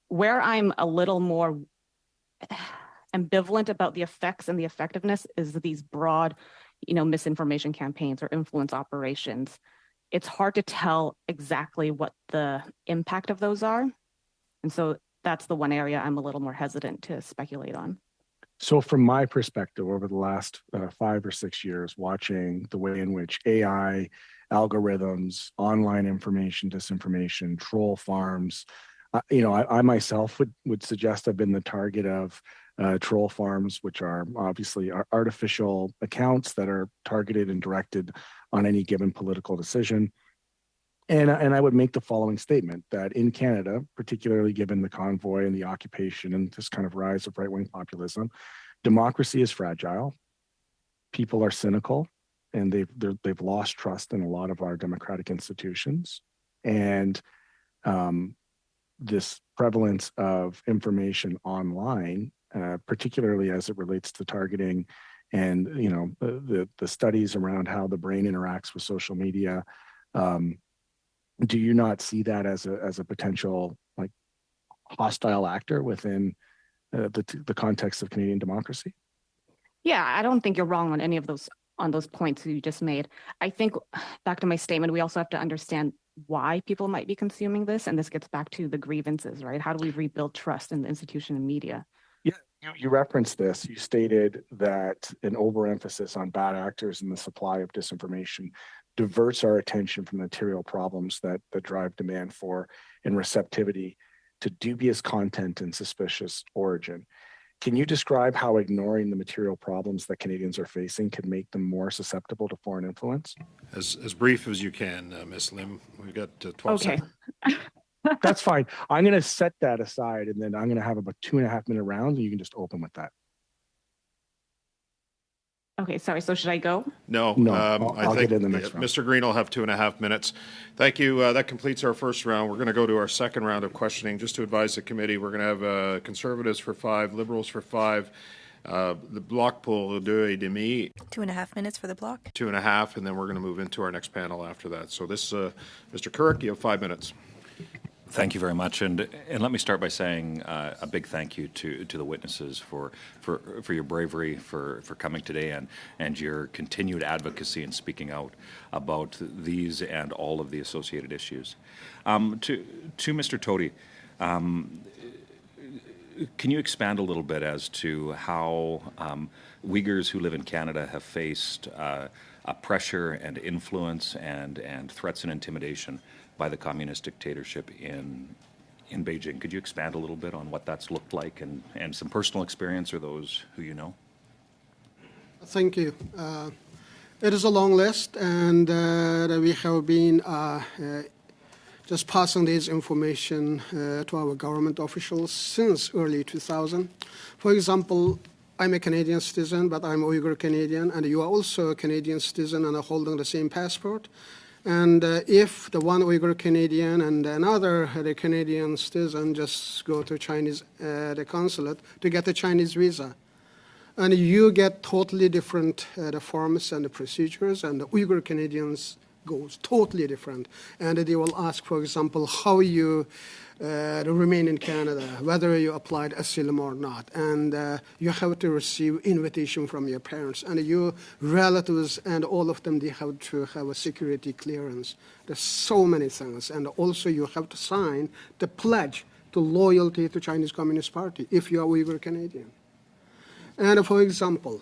S3: Where I'm a little more ambivalent about the effects and the effectiveness is these broad, you know, misinformation campaigns or influence operations. It's hard to tell exactly what the impact of those are. And so that's the one area I'm a little more hesitant to speculate on.
S9: So from my perspective, over the last 5 or 6 years, watching the way in which AI, algorithms, online information, disinformation, troll farms, you know, I myself would suggest I've been the target of troll farms, which are obviously artificial accounts that are targeted and directed on any given political decision. And I would make the following statement that in Canada, particularly given the convoy and the occupation and this kind of rise of right-wing populism, democracy is fragile. People are cynical, and they've lost trust in a lot of our democratic institutions. And this prevalence of information online, particularly as it relates to targeting and, you know, the studies around how the brain interacts with social media, do you not see that as a potential like hostile actor within the context of Canadian democracy?
S3: Yeah, I don't think you're wrong on any of those points you just made. I think back to my statement, we also have to understand why people might be consuming this, and this gets back to the grievances, right? How do we rebuild trust in the institution and media?
S9: Yeah, you referenced this. You stated that an overemphasis on bad actors and the supply of disinformation diverts our attention from the material problems that drive demand for and receptivity to dubious content and suspicious origin. Can you describe how ignoring the material problems that Canadians are facing can make them more susceptible to foreign influence?
S1: As brief as you can, Ms. Lim. We've got 12 seconds.
S9: That's fine. I'm going to set that aside, and then I'm going to have about 2.5 minute rounds, and you can just open with that.
S3: Okay, sorry. So should I go?
S1: No,
S9: I'll get in the next round.
S1: Mr. Green will have 2.5 minutes. Thank you. That completes our first round. We're going to go to our second round of questioning. Just to advise the committee, we're going to have Conservatives for 5, Liberals for 5. The bloc pour 2.5.
S2: 2.5 minutes for the block.
S1: 2.5, and then we're going to move into our next panel after that. So this, Mr. Cheuk, you have 5 minutes.
S10: Thank you very much, and let me start by saying a big thank you to the witnesses for your bravery for coming today and your continued advocacy and speaking out about these and all of the associated issues. To Mr. Tohti, can you expand a little bit as to how Uyghurs who live in Canada have faced pressure and influence and threats and intimidation by the communist dictatorship in Beijing? Could you expand a little bit on what that's looked like and some personal experience or those who you know?
S5: Thank you. It is a long list, and we have been just passing this information to our government officials since early 2000. For example, I'm a Canadian citizen, but I'm Uyghur Canadian, and you are also a Canadian citizen and are holding the same passport. And if the one Uyghur Canadian and another the Canadian citizen just go to Chinese the consulate to get a Chinese visa, and you get totally different the forms and the procedures, and the Uyghur Canadians goes totally different. And they will ask, for example, how you remain in Canada, whether you applied asylum or not. And you have to receive invitation from your parents. And your relatives and all of them, they have to have a security clearance. There's so many things. And also you have to sign the pledge to loyalty to Chinese Communist Party if you are Uyghur Canadian. And for example,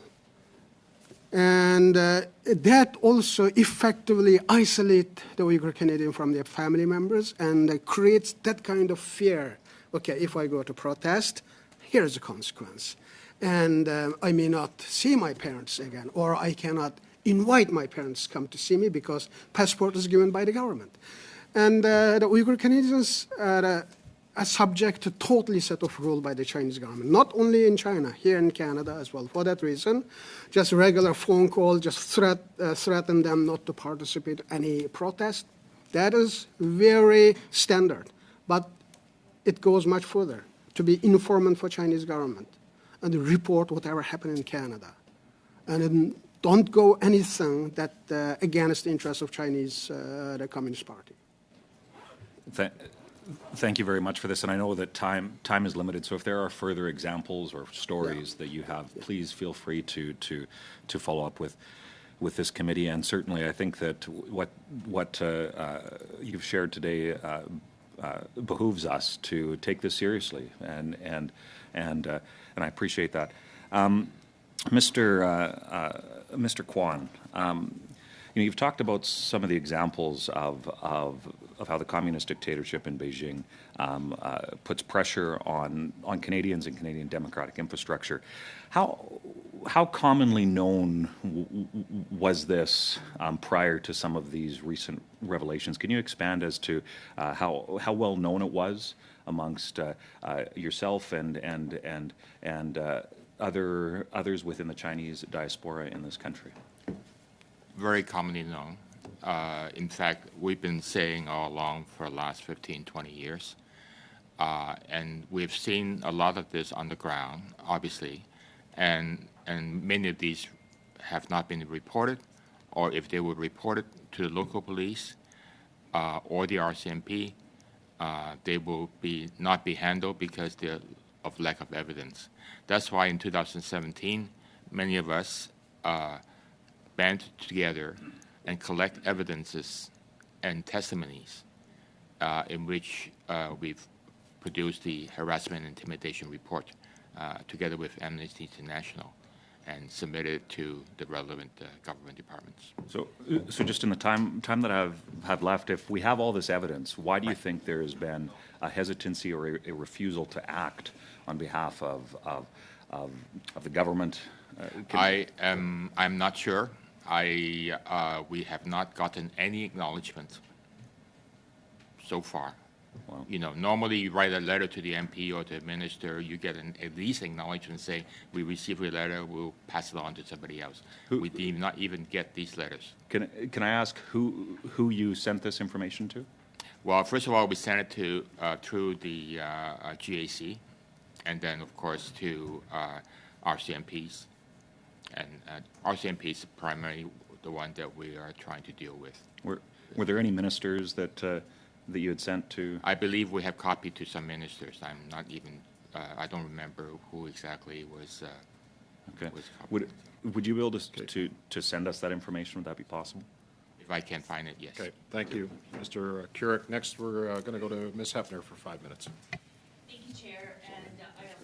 S5: and that also effectively isolates the Uyghur Canadian from their family members and creates that kind of fear. Okay, if I go to protest, here's the consequence. And I may not see my parents again, or I cannot invite my parents to come to see me because passport is given by the government. And the Uyghur Canadians are subject to totally set of rules by the Chinese government, not only in China, here in Canada as well. For that reason, just regular phone call, just threaten them not to participate in any protest. That is very standard, but it goes much further, to be informant for Chinese government and report whatever happened in Canada. And don't go anything that against the interests of Chinese, the Communist Party.
S10: Thank you very much for this, and I know that time is limited. So if there are further examples or stories that you have, please feel free to follow up with this committee. And certainly, I think that what you've shared today behooves us to take this seriously, and I appreciate that, Mr. Kwan. You've talked about some of the examples of how the communist dictatorship in Beijing puts pressure on Canadians and Canadian democratic infrastructure. How commonly known was this prior to some of these recent revelations? Can you expand as to how well known it was amongst yourself and others within the Chinese diaspora in this country?
S4: Very commonly known. In fact, we've been saying all along for the last 15, 20 years. And we've seen a lot of this on the ground, obviously. And many of these have not been reported, or if they were reported to the local police or the RCMP, they will not be handled because they're of lack of evidence. That's why in 2017, many of us band together and collect evidences and testimonies in which we've produced the harassment and intimidation report together with Amnesty International and submitted it to the relevant government departments.
S10: So just in the time that I have left, if we have all this evidence, why do you think there has been a hesitancy or a refusal to act on behalf of the government?
S4: I'm not sure. We have not gotten any acknowledgement so far. Wow. Normally you write a letter to the MP or to the minister, you get at least acknowledgement saying, we received your letter, we'll pass it on to somebody else. We did not even get these letters.
S10: Can I ask who you sent this information to?
S4: Well, first of all, we sent it to through the GAC, and then, of course, to RCMPs. And RCMP is primarily the one that we are trying to deal with.
S10: Were there any ministers that you had sent to?
S4: I believe we have copied to some ministers. I'm not even. I don't remember who exactly was.
S10: Okay.
S4: Was copied.
S10: Would you be able to send us that information? Would that be possible?
S4: If I can find it, yes.
S1: Okay. Thank you, Mr. Cheuk. Next, we're going to go to Ms. Hepner for 5 minutes.
S11: Thank you, Chair, and I also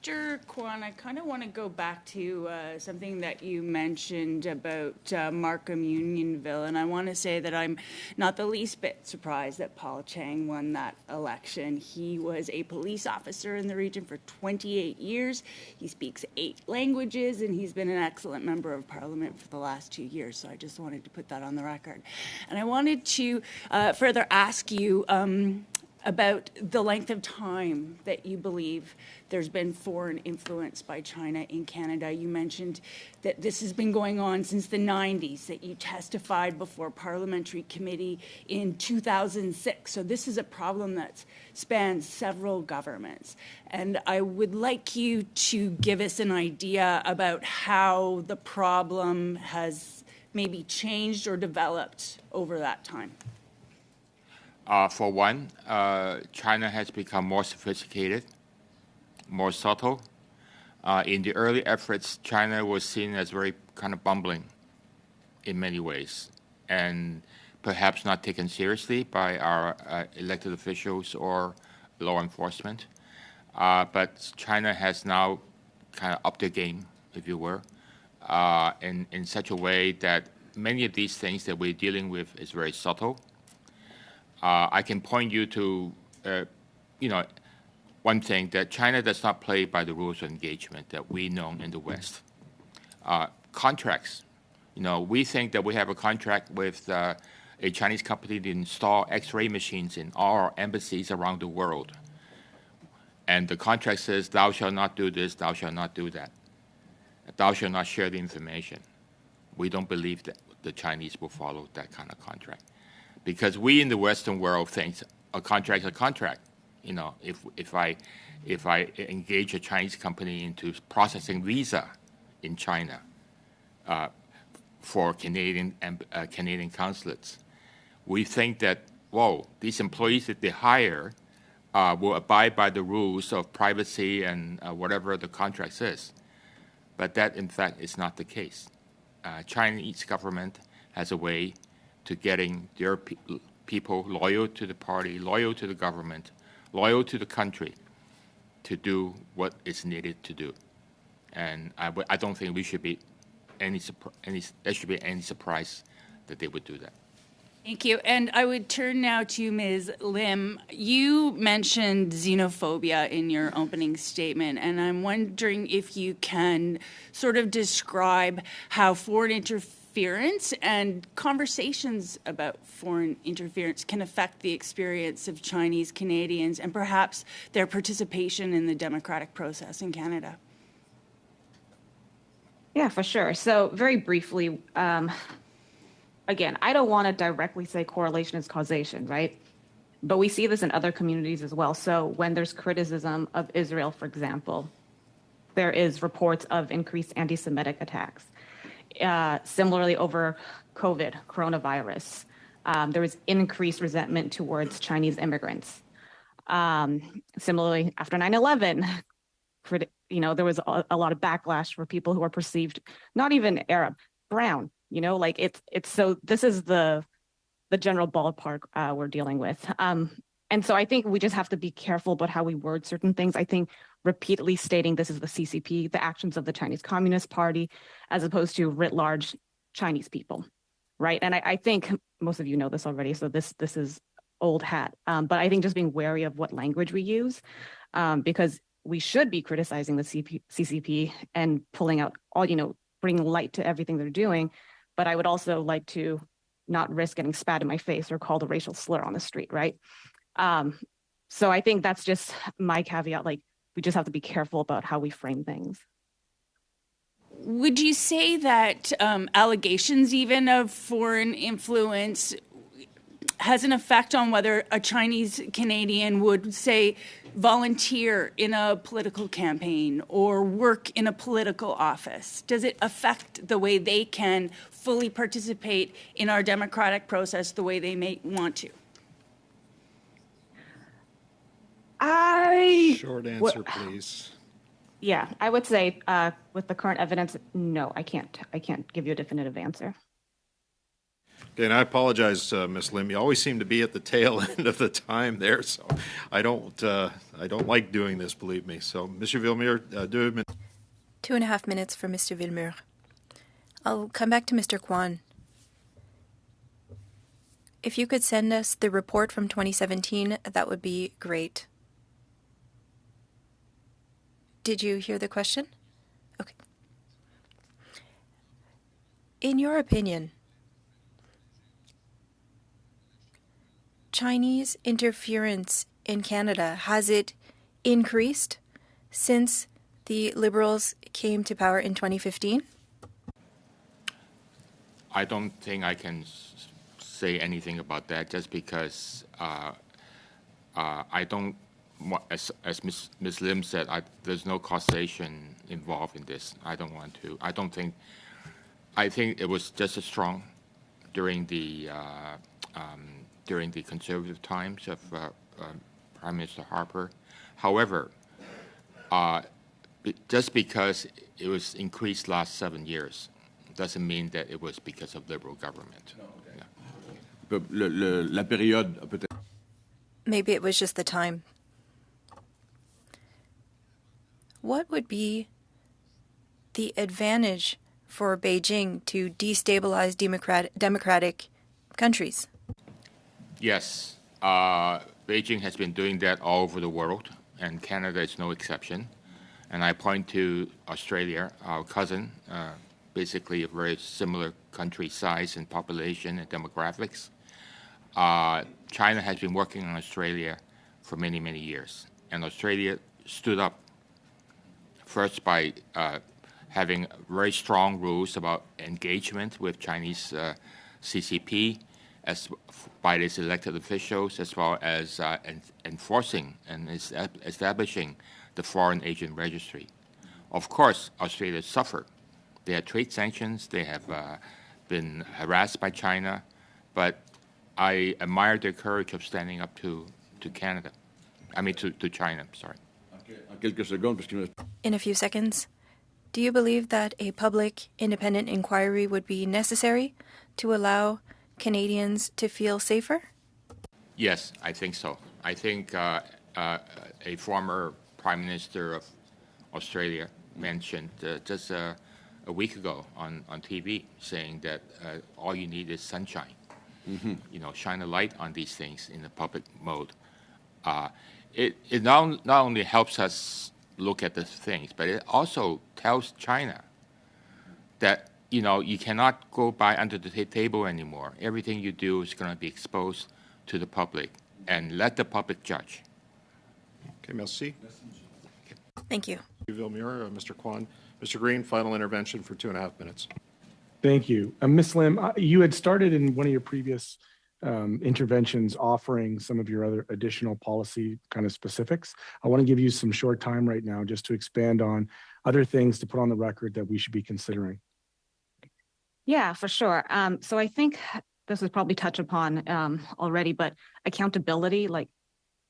S11: Mr. Kwan, I kind of want to go back to something that you mentioned about Markham Unionville, and I want to say that I'm not the least bit surprised that Paul Chang won that election. He was a police officer in the region for 28 years. He speaks 8 languages, and he's been an excellent member of parliament for the last 2 years, so I just wanted to put that on the record. And I wanted to further ask you about the length of time that you believe there's been foreign influence by China in Canada. You mentioned that this has been going on since the 90s, that you testified before parliamentary committee in 2006. So this is a problem that spans several governments. And I would like you to give us an idea about how the problem has maybe changed or developed over that time.
S4: For one, China has become more sophisticated, more subtle. In the early efforts, China was seen as very kind of bumbling in many ways, and perhaps not taken seriously by our elected officials or law enforcement. But China has now kind of upped their game, if you were, in such a way that many of these things that we're dealing with is very subtle. I can point you to, one thing, that China does not play by the rules of engagement that we know in the West. Contracts. We think that we have a contract with a Chinese company to install X-ray machines in all our embassies around the world. And the contract says, thou shalt not do this, thou shalt not do that. Thou shalt not share the information. We don't believe that the Chinese will follow that kind of contract. Because we in the Western world think a contract is a contract. If I engage a Chinese company into processing visa in China for Canadian consulates, we think that, these employees that they hire will abide by the rules of privacy and whatever the contract says. But that, in fact, is not the case. Chinese government has a way to getting their people loyal to the party, loyal to the government, loyal to the country, to do what is needed to do. And I don't think we should be there should be any surprise that they would do that.
S11: Thank you. And I would turn now to Ms. Lim. You mentioned xenophobia in your opening statement, and I'm wondering if you can sort of describe how foreign interference and conversations about foreign interference can affect the experience of Chinese Canadians and perhaps their participation in the democratic process in Canada.
S3: Yeah, for sure. So very briefly, again, I don't want to directly say correlation is causation, right? But we see this in other communities as well. So when there's criticism of Israel, for example, there is reports of increased anti-Semitic attacks. Similarly, over coronavirus, there was increased resentment towards Chinese immigrants. Similarly, after 9/11, there was a lot of backlash for people who are perceived not even Arab, brown. It's so this is the general ballpark we're dealing with. And so I think we just have to be careful about how we word certain things. I think repeatedly stating this is the CCP, the actions of the Chinese Communist Party, as opposed to writ large Chinese people, right? And I think most of you know this already, so this is old hat. But I think just being wary of what language we use, because we should be criticizing the CCP and pulling out all, bringing light to everything they're doing. But I would also like to not risk getting spat in my face or called a racial slur on the street, right? So I think that's just my caveat. We just have to be careful about how we frame things.
S11: Would you say that allegations even of foreign influence has an effect on whether a Chinese Canadian would, say, volunteer in a political campaign or work in a political office? Does it affect the way they can fully participate in our democratic process the way they may want to?
S1: Short answer, please.
S3: Yeah, I would say with the current evidence, no, I can't give you a definitive answer.
S1: Okay, and I apologize, Ms. Lim. You always seem to be at the tail end of the time there, so I don't like doing this, believe me. So, Mr. Villemure, 2 minutes.
S2: 2.5 minutes for Mr. Villemure. I'll come back to Mr. Kwan. If you could send us the report from 2017, that would be great. Did you hear the question? Okay. In your opinion, Chinese interference in Canada, has it increased since the Liberals came to power in 2015?
S4: I don't think I can say anything about that just because I don't, as Ms. Lim said, there's no causation involved in this. I don't want to. I think it was just as strong during the conservative times of Prime Minister Harper. However, just because it was increased last 7 years doesn't mean that it was because of Liberal government.
S8: No, okay. Yeah. La période peut-être.
S2: Maybe it was just the time. What would be the advantage for Beijing to destabilize democratic countries?
S4: Yes, Beijing has been doing that all over the world, and Canada is no exception. And I point to Australia, our cousin, basically a very similar country size and population and demographics. China has been working on Australia for many, many years. And Australia stood up first by having very strong rules about engagement with Chinese CCP, as by its elected officials, as well as enforcing and establishing the Foreign Agent Registry. Of course, Australia suffered. They had trade sanctions. They have been harassed by China. But I admire their courage of standing up to Canada. I mean, to China, sorry.
S2: In a few seconds, do you believe that a public, independent inquiry would be necessary to allow Canadians to feel safer?
S4: Yes, I think so. I think a former Prime Minister of Australia mentioned just a week ago on TV, saying that all you need is sunshine. Mm-hmm. You know, shine a light on these things in the public mode. It not only helps us look at the things, but it also tells China that, you know, you cannot go by under the table anymore. Everything you do is going to be exposed to the public, and let the public judge.
S1: Okay, merci.
S2: Thank you.
S1: Villemure, Mr. Kwan. Mr. Green, final intervention for 2.5 minutes.
S9: Thank you. Ms. Lim, you had started in one of your previous interventions offering some of your other additional policy kind of specifics. I want to give you some short time right now just to expand on other things to put on the record that we should be considering.
S3: Yeah, for sure. So I think this was probably touched upon already, but accountability, like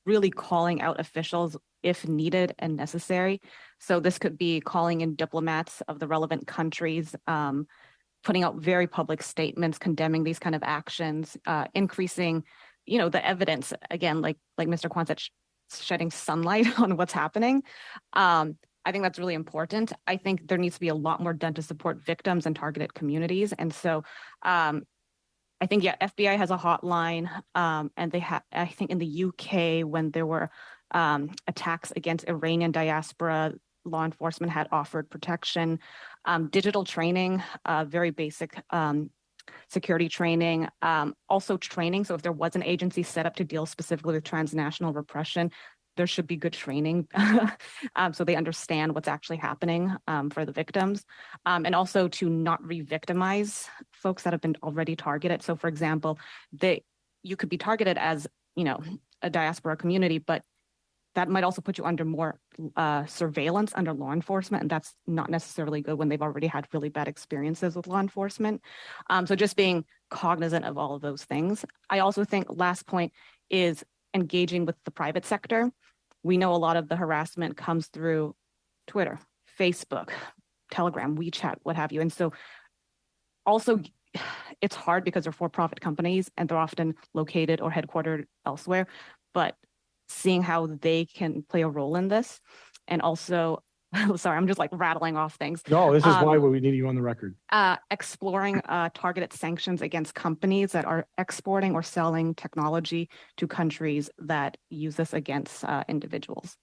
S3: really calling out officials if needed and necessary. So this could be calling in diplomats of the relevant countries, putting out very public statements condemning these kind of actions, increasing, you know, the evidence, again, like Mr. Kwan said, shedding sunlight on what's happening. I think that's really important. I think there needs to be a lot more done to support victims and targeted communities. And so I think, yeah, FBI has a hotline, and they have, I think in the UK, when there were attacks against Iranian diaspora, law enforcement had offered protection, digital training, very basic security training, also training. So if there was an agency set up to deal specifically with transnational repression, there should be good training so they understand what's actually happening for the victims, and also to not re-victimize folks that have been already targeted. So for example, you could be targeted as, you know, a diaspora community, but that might also put you under more surveillance under law enforcement, and that's not necessarily good when they've already had really bad experiences with law enforcement. So just being cognizant of all of those things. I also think last point is engaging with the private sector. We know a lot of the harassment comes through Twitter, Facebook, Telegram, WeChat, what have you. And so also it's hard because they're for-profit companies and they're often located or headquartered elsewhere, but seeing how they can play a role in this, and also, sorry, I'm just like rattling off things.
S9: No, this is why we need you on the record.
S3: Exploring targeted sanctions against companies that are exporting or selling technology to countries that use this against individuals.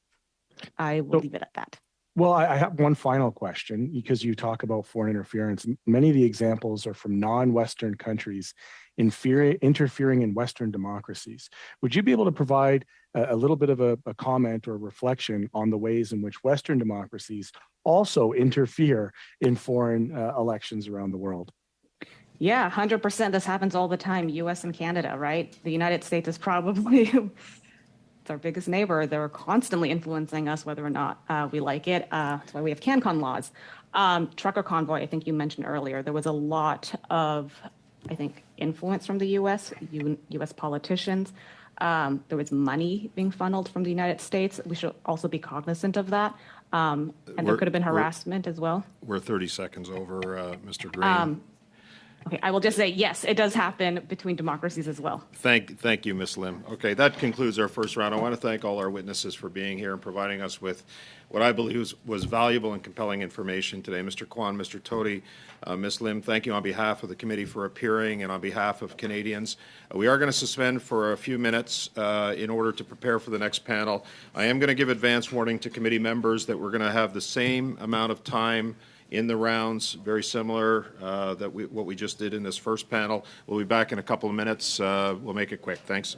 S3: I will leave it at that.
S9: Well, I have one final question, because you talk about foreign interference. Many of the examples are from non-Western countries interfering in Western democracies. Would you be able to provide a little bit of a comment or reflection on the ways in which Western democracies also interfere in foreign elections around the world?
S3: Yeah, 100%. This happens all the time, US and Canada, right? The United States is probably it's our biggest neighbor. They're constantly influencing us, whether or not we like it. That's why we have CanCon laws. Trucker convoy, I think you mentioned earlier, there was a lot of, I think, influence from the US politicians. There was money being funneled from the United States. We should also be cognizant of that. And there could have been harassment as well.
S1: We're 30 seconds over, Mr. Green.
S3: Okay, I will just say, yes, it does happen between democracies as well.
S1: Thank you, Ms. Lim. Okay, that concludes our first round. I want to thank all our witnesses for being here and providing us with what I believe was valuable and compelling information today. Mr. Kwan, Mr. Tohti, Ms. Lim, thank you on behalf of the committee for appearing and on behalf of Canadians. We are going to suspend for a few minutes in order to prepare for the next panel. I am going to give advance warning to committee members that we're going to have the same amount of time in the rounds, very similar what we just did in this first panel. We'll be back in a couple of minutes. We'll make it quick. Thanks.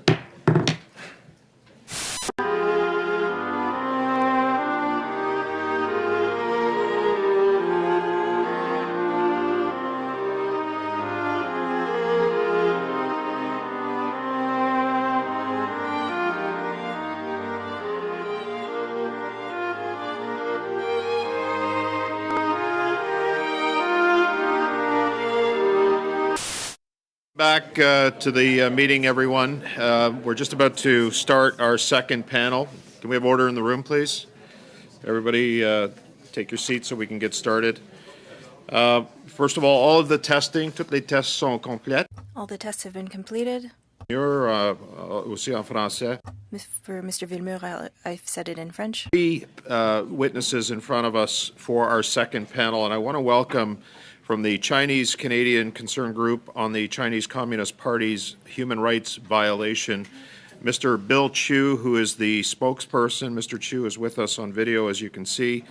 S1: Back to the meeting, everyone. We're just about to start our second panel. Can we have order in the room, please? Everybody take your seats so we can get started. First of all of the testing, toutes les tests sont complètes.
S2: All the tests have been completed.
S1: Aussi en français.
S2: For Mr. Villemure, I've said it in French.
S1: 3 witnesses in front of us for our second panel, and I want to welcome from the Chinese Canadian Concern Group on the Chinese Communist Party's human rights violation, Mr. Bill Cheuk, who is the spokesperson. Mr. Cheuk is with us on video, as you can see.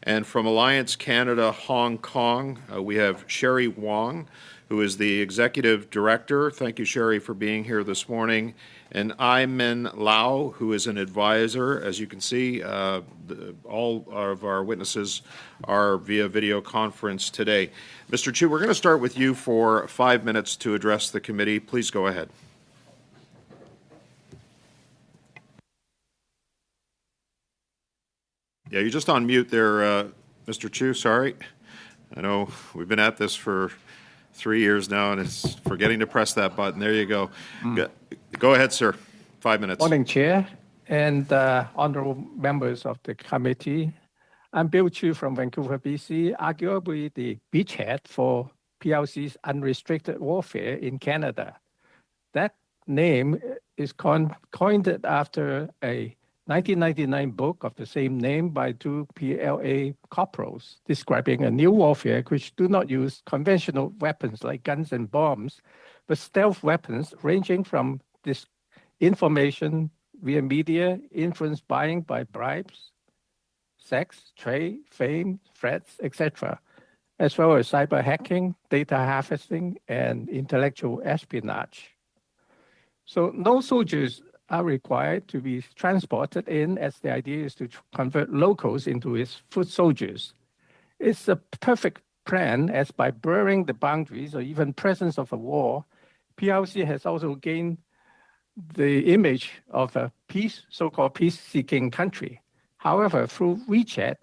S1: And from Alliance Canada Hong Kong, we have Cherie Wong, who is the executive director. Thank you, Cherie, for being here this morning. And Ai-Men Lau, who is an advisor. As you can see, all of our witnesses are via video conference today. Mr. Cheuk, we're going to start with you for 5 minutes to address the committee. Please go ahead. Yeah, you're just on mute there, Mr. Cheuk, sorry. I know we've been at this for 3 years now, and it's forgetting to press that button. There you go. Go ahead, sir. 5 minutes.
S12: Morning, Chair, and honorable members of the committee. I'm Bill Cheuk from Vancouver, BC, arguably the beachhead for PLC's unrestricted warfare in Canada. That name is coined after a 1999 book of the same name by 2 PLA corporals describing a new warfare which do not use conventional weapons like guns and bombs, but stealth weapons ranging from disinformation via media, influence buying by bribes, sex, trade, fame, threats, etc., as well as cyber hacking, data harvesting, and intellectual espionage. So no soldiers are required to be transported in, as the idea is to convert locals into its foot soldiers. It's a perfect plan, as by blurring the boundaries or even presence of a war, PLC has also gained the image of a so-called peace-seeking country. However, through WeChat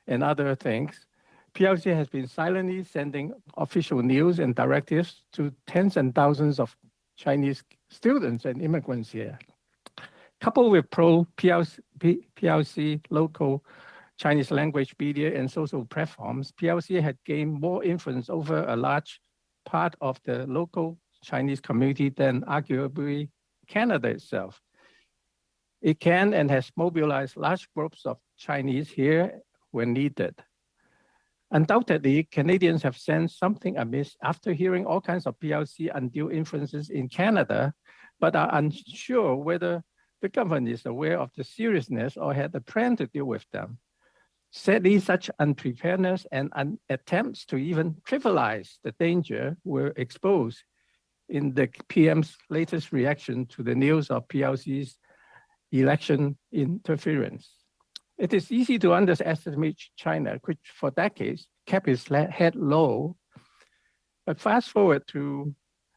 S12: and other things, PLC has been silently sending official news and directives to tens and thousands of Chinese students and immigrants here. Coupled with pro-PLC local Chinese language media and social platforms, PLC had gained more influence over a large part of the local Chinese community than arguably Canada itself. It can and has mobilized large groups of Chinese here when needed. Undoubtedly, Canadians have sensed something amiss after hearing all kinds of PLC undue influences in Canada, but are unsure whether the government is aware of the seriousness or had a plan to deal with them. Sadly, such unpreparedness and attempts to even trivialize the danger were exposed in the PM's latest reaction to the news of PLC's election interference. It is easy to underestimate China, which for decades kept its head low. But fast forward to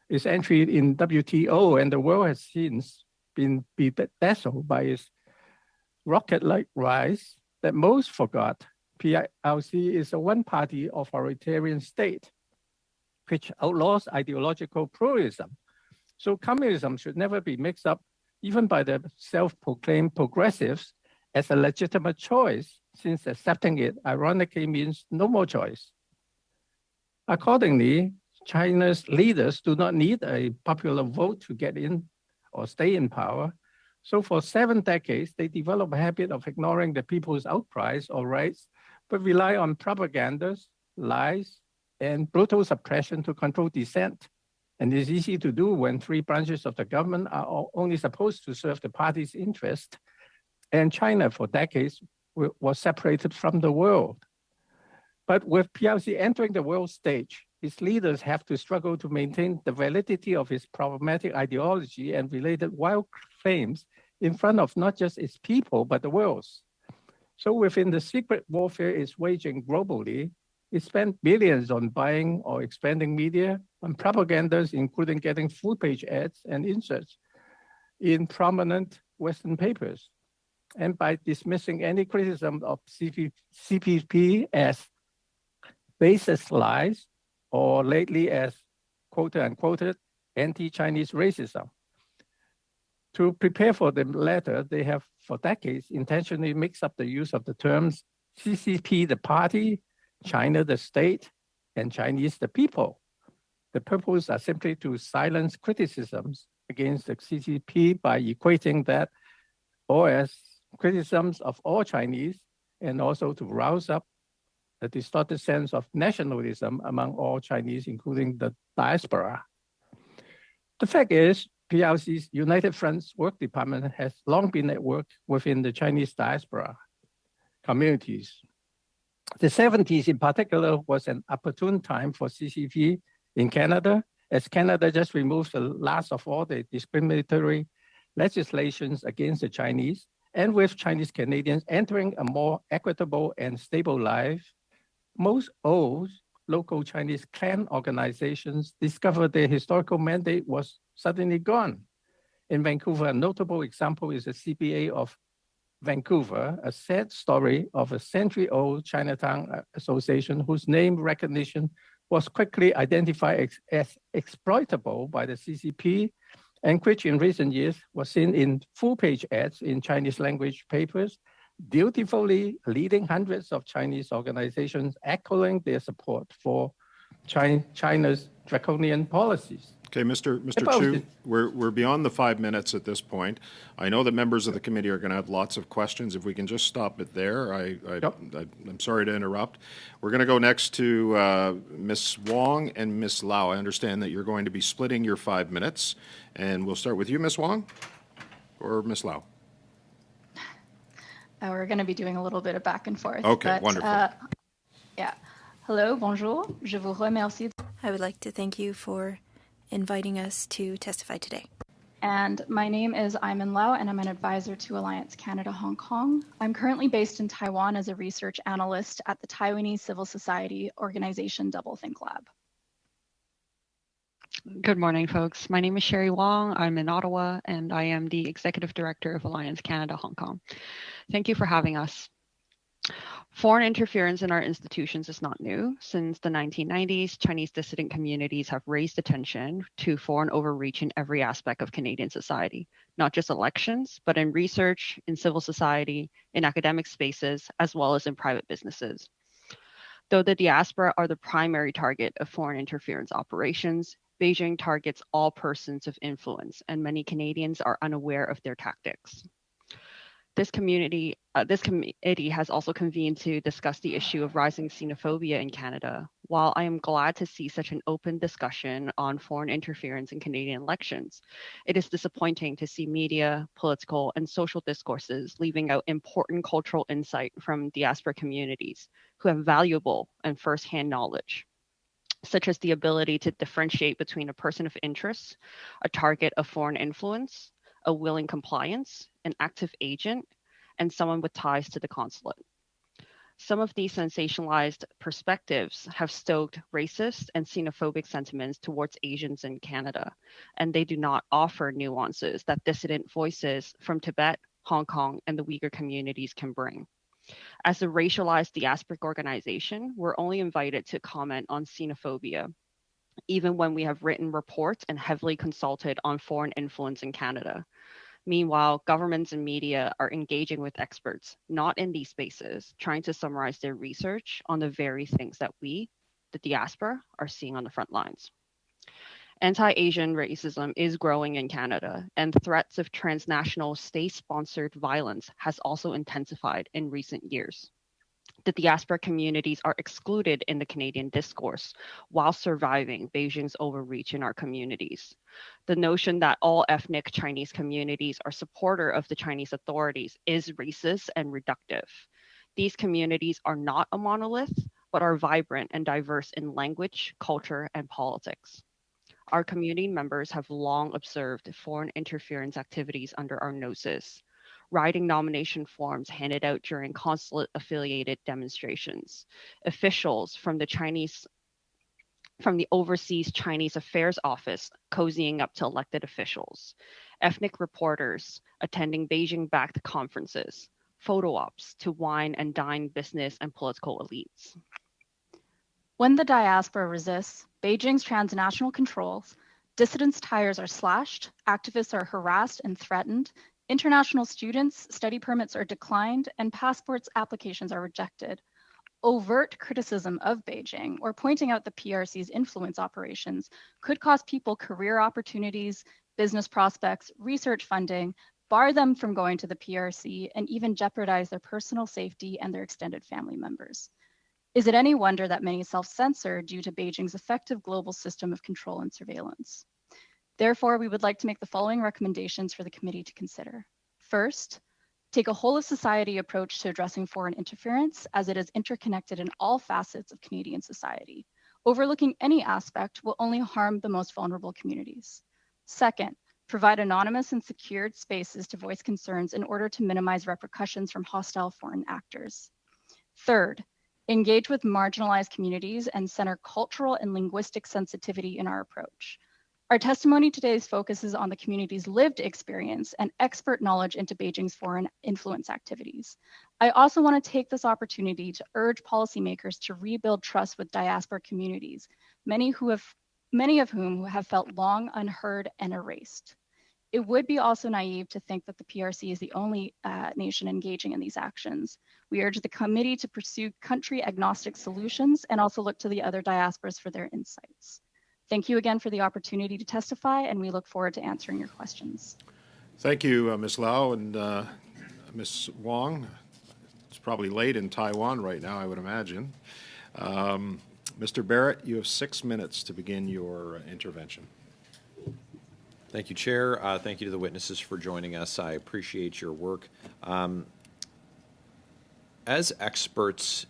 S12: its entry in WTO, and the world has since been bedazzled by its rocket-like rise that most forgot. PLC is a one-party authoritarian state which outlaws ideological pluralism. So communism should never be mixed up, even by the self-proclaimed progressives, as a legitimate choice, since accepting it ironically means no more choice. Accordingly, China's leaders do not need a popular vote to get in or stay in power. So for 7 decades, they develop a habit of ignoring the people's outcries or rights, but rely on propagandas, lies, and brutal suppression to control dissent. And it's easy to do when 3 branches of the government are only supposed to serve the party's interest. And China for decades was separated from the world. But with PLC entering the world stage, its leaders have to struggle to maintain the validity of its problematic ideology and related wild claims in front of not just its people, but the world's. So within the secret warfare it's waging globally, it spent billions on buying or expanding media, on propagandas, including getting full-page ads and inserts in prominent Western papers. And by dismissing any criticism of CPP as baseless lies, or lately as quoted unquoted anti-Chinese racism. To prepare for the latter, they have for decades intentionally mixed up the use of the terms CCP, the party, China, the state, and Chinese, the people. The purpose are simply to silence criticisms against the CCP by equating that or as criticisms of all Chinese, and also to rouse up a distorted sense of nationalism among all Chinese, including the diaspora. The fact is, PLC's United Front's work department has long been at work within the Chinese diaspora communities. The 70s in particular was an opportune time for CCP in Canada, as Canada just removed the last of all the discriminatory legislations against the Chinese, and with Chinese Canadians entering a more equitable and stable life, most old local Chinese clan organizations discovered their historical mandate was suddenly gone. In Vancouver, a notable example is the CPA of Vancouver, a sad story of a century-old Chinatown association whose name recognition was quickly identified as exploitable by the CCP, and which in recent years was seen in full-page ads in Chinese language papers, dutifully leading hundreds of Chinese organizations echoing their support for China's draconian policies.
S1: Okay, Mr. Cheuk, we're beyond the 5 minutes at this point. I know that members of the committee are going to have lots of questions. If we can just stop it there, I'm sorry to interrupt. We're going to go next to Ms. Wong and Ms. Lau. I understand that you're going to be splitting your 5 minutes, and we'll start with you, Ms. Wong, or Ms. Lau.
S13: We're going to be doing a little bit of back and forth.
S1: Okay,
S13: but,
S1: wonderful.
S13: Yeah. Hello, bonjour. Je vous remercie.
S2: I would like to thank you for inviting us to testify today.
S13: And my name is Iman Lau, and I'm an advisor to Alliance Canada Hong Kong. I'm currently based in Taiwan as a research analyst at the Taiwanese civil society organization Doublethink Lab.
S14: Good morning, folks. My name is Cherie Wong. I'm in Ottawa, and I am the Executive Director of Alliance Canada Hong Kong. Thank you for having us. Foreign interference in our institutions is not new. Since the 1990s, Chinese dissident communities have raised attention to foreign overreach in every aspect of Canadian society, not just elections, but in research, in civil society, in academic spaces, as well as in private businesses. Though the diaspora are the primary target of foreign interference operations, Beijing targets all persons of influence, and many Canadians are unaware of their tactics. This committee has also convened to discuss the issue of rising xenophobia in Canada. While I am glad to see such an open discussion on foreign interference in Canadian elections, it is disappointing to see media, political, and social discourses leaving out important cultural insight from diaspora communities who have valuable and first-hand knowledge, such as the ability to differentiate between a person of interest, a target of foreign influence, a willing compliance, an active agent, and someone with ties to the consulate. Some of these sensationalized perspectives have stoked racist and xenophobic sentiments towards Asians in Canada, and they do not offer nuances that dissident voices from Tibet, Hong Kong, and the Uyghur communities can bring. As a racialized diasporic organization, we're only invited to comment on xenophobia, even when we have written reports and heavily consulted on foreign influence in Canada. Meanwhile, governments and media are engaging with experts, not in these spaces, trying to summarize their research on the very things that we, the diaspora, are seeing on the front lines. Anti-Asian racism is growing in Canada, and threats of transnational state-sponsored violence has also intensified in recent years. The diaspora communities are excluded in the Canadian discourse while surviving Beijing's overreach in our communities. The notion that all ethnic Chinese communities are supporter of the Chinese authorities is racist and reductive. These communities are not a monolith, but are vibrant and diverse in language, culture, and politics. Our community members have long observed foreign interference activities under our noses, writing nomination forms handed out during consulate-affiliated demonstrations, officials from the overseas Chinese Affairs Office cozying up to elected officials, ethnic reporters attending Beijing-backed conferences, photo ops to wine and dine business and political elites.
S13: When the diaspora resists Beijing's transnational controls, dissidents' tires are slashed, activists are harassed and threatened, international students' study permits are declined, and passports applications are rejected. Overt criticism of Beijing or pointing out the PRC's influence operations could cost people career opportunities, business prospects, research funding, bar them from going to the PRC, and even jeopardize their personal safety and their extended family members. Is it any wonder that many self-censor due to Beijing's effective global system of control and surveillance? Therefore, we would like to make the following recommendations for the committee to consider. First, take a whole of society approach to addressing foreign interference, as it is interconnected in all facets of Canadian society. Overlooking any aspect will only harm the most vulnerable communities. Second, provide anonymous and secured spaces to voice concerns in order to minimize repercussions from hostile foreign actors. Third, engage with marginalized communities and center cultural and linguistic sensitivity in our approach. Our testimony today focuses on the community's lived experience and expert knowledge into Beijing's foreign influence activities. I also want to take this opportunity to urge policymakers to rebuild trust with diaspora communities, many of whom have felt long unheard and erased. It would be also naive to think that the PRC is the only nation engaging in these actions. We urge the committee to pursue country-agnostic solutions and also look to the other diasporas for their insights. Thank you again for the opportunity to testify, and we look forward to answering your questions.
S1: Thank you, Ms. Lau and Ms. Wong. It's probably late in Taiwan right now, I would imagine. Mr. Barrett, you have 6 minutes to begin your intervention.
S6: Thank you, Chair. Thank you to the witnesses for joining us. I appreciate your work. As experts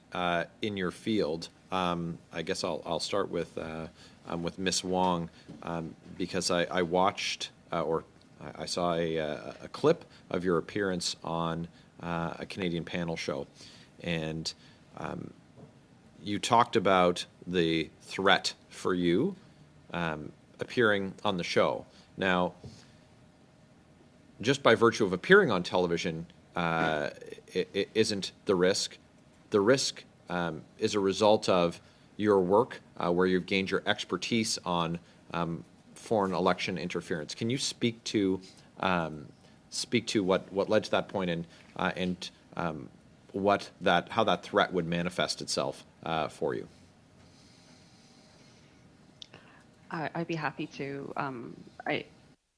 S6: in your field, I guess I'll start with Ms. Wong because I watched or I saw a clip of your appearance on a Canadian panel show, and you talked about the threat for you appearing on the show. Now, just by virtue of appearing on television, it isn't the risk. The risk is a result of your work, where you've gained your expertise on foreign election interference. Can you speak to what led to that point and how that threat would manifest itself for you.
S14: I'd be happy to.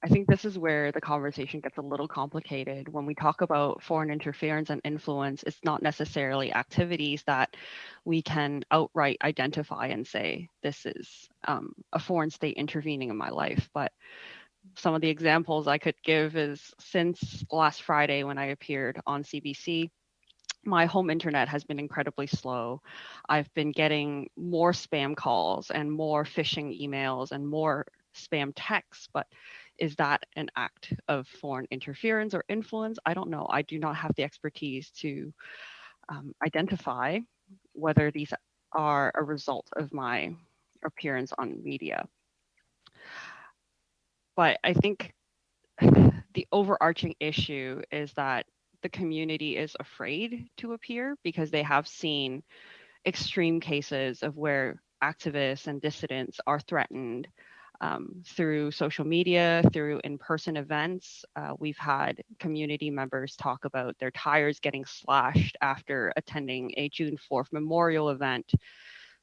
S14: I think this is where the conversation gets a little complicated. When we talk about foreign interference and influence, it's not necessarily activities that we can outright identify and say, this is a foreign state intervening in my life. But some of the examples I could give is since last Friday when I appeared on CBC, my home internet has been incredibly slow. I've been getting more spam calls and more phishing emails and more spam texts, but is that an act of foreign interference or influence? I don't know. I do not have the expertise to identify whether these are a result of my appearance on media. But I think the overarching issue is that the community is afraid to appear because they have seen extreme cases of where activists and dissidents are threatened through social media, through in-person events. We've had community members talk about their tires getting slashed after attending a June 4th memorial event.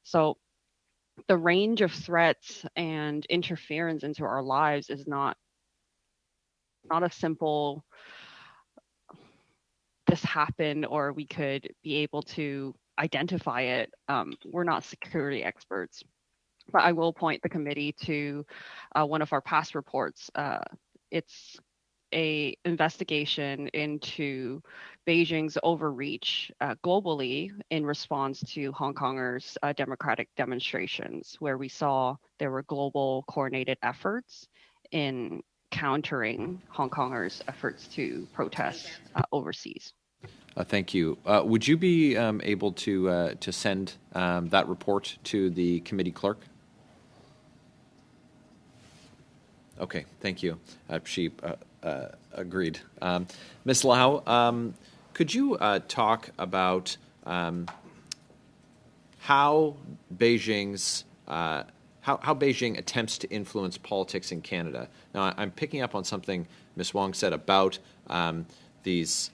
S14: So the range of threats and interference into our lives is not a simple, this happened or we could be able to identify it. We're not security experts. But I will point the committee to one of our past reports. It's a investigation into Beijing's overreach globally in response to Hong Kongers' democratic demonstrations, where we saw there were global coordinated efforts in countering Hong Kongers' efforts to protest overseas.
S6: Thank you. Would you be able to send that report to the committee clerk? Okay, thank you. She agreed. Ms. Lau, could you talk about how Beijing attempts to influence politics in Canada? Now, I'm picking up on something Ms. Wong said about these,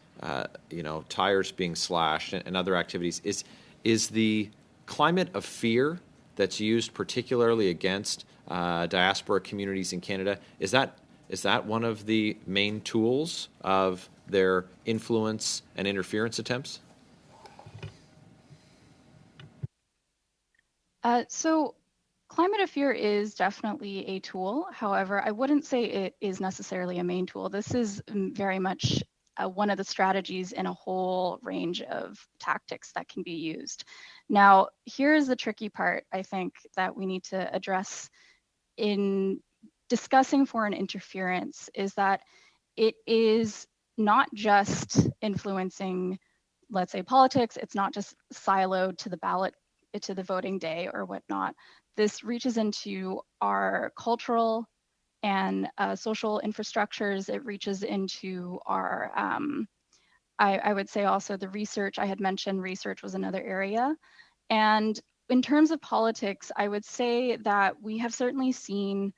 S6: tires being slashed and other activities. Is the climate of fear that's used particularly against diaspora communities in Canada, is that one of the main tools of their influence and interference attempts?
S13: So climate of fear is definitely a tool. However, I wouldn't say it is necessarily a main tool. This is very much one of the strategies in a whole range of tactics that can be used. Now, here's the tricky part, I think, that we need to address in discussing foreign interference, is that it is not just influencing, let's say, politics. It's not just siloed to the ballot, to the voting day or whatnot. This reaches into our cultural and social infrastructures. It reaches into our, I would say also the research. I had mentioned research was another area. And in terms of politics, I would say that we have certainly seen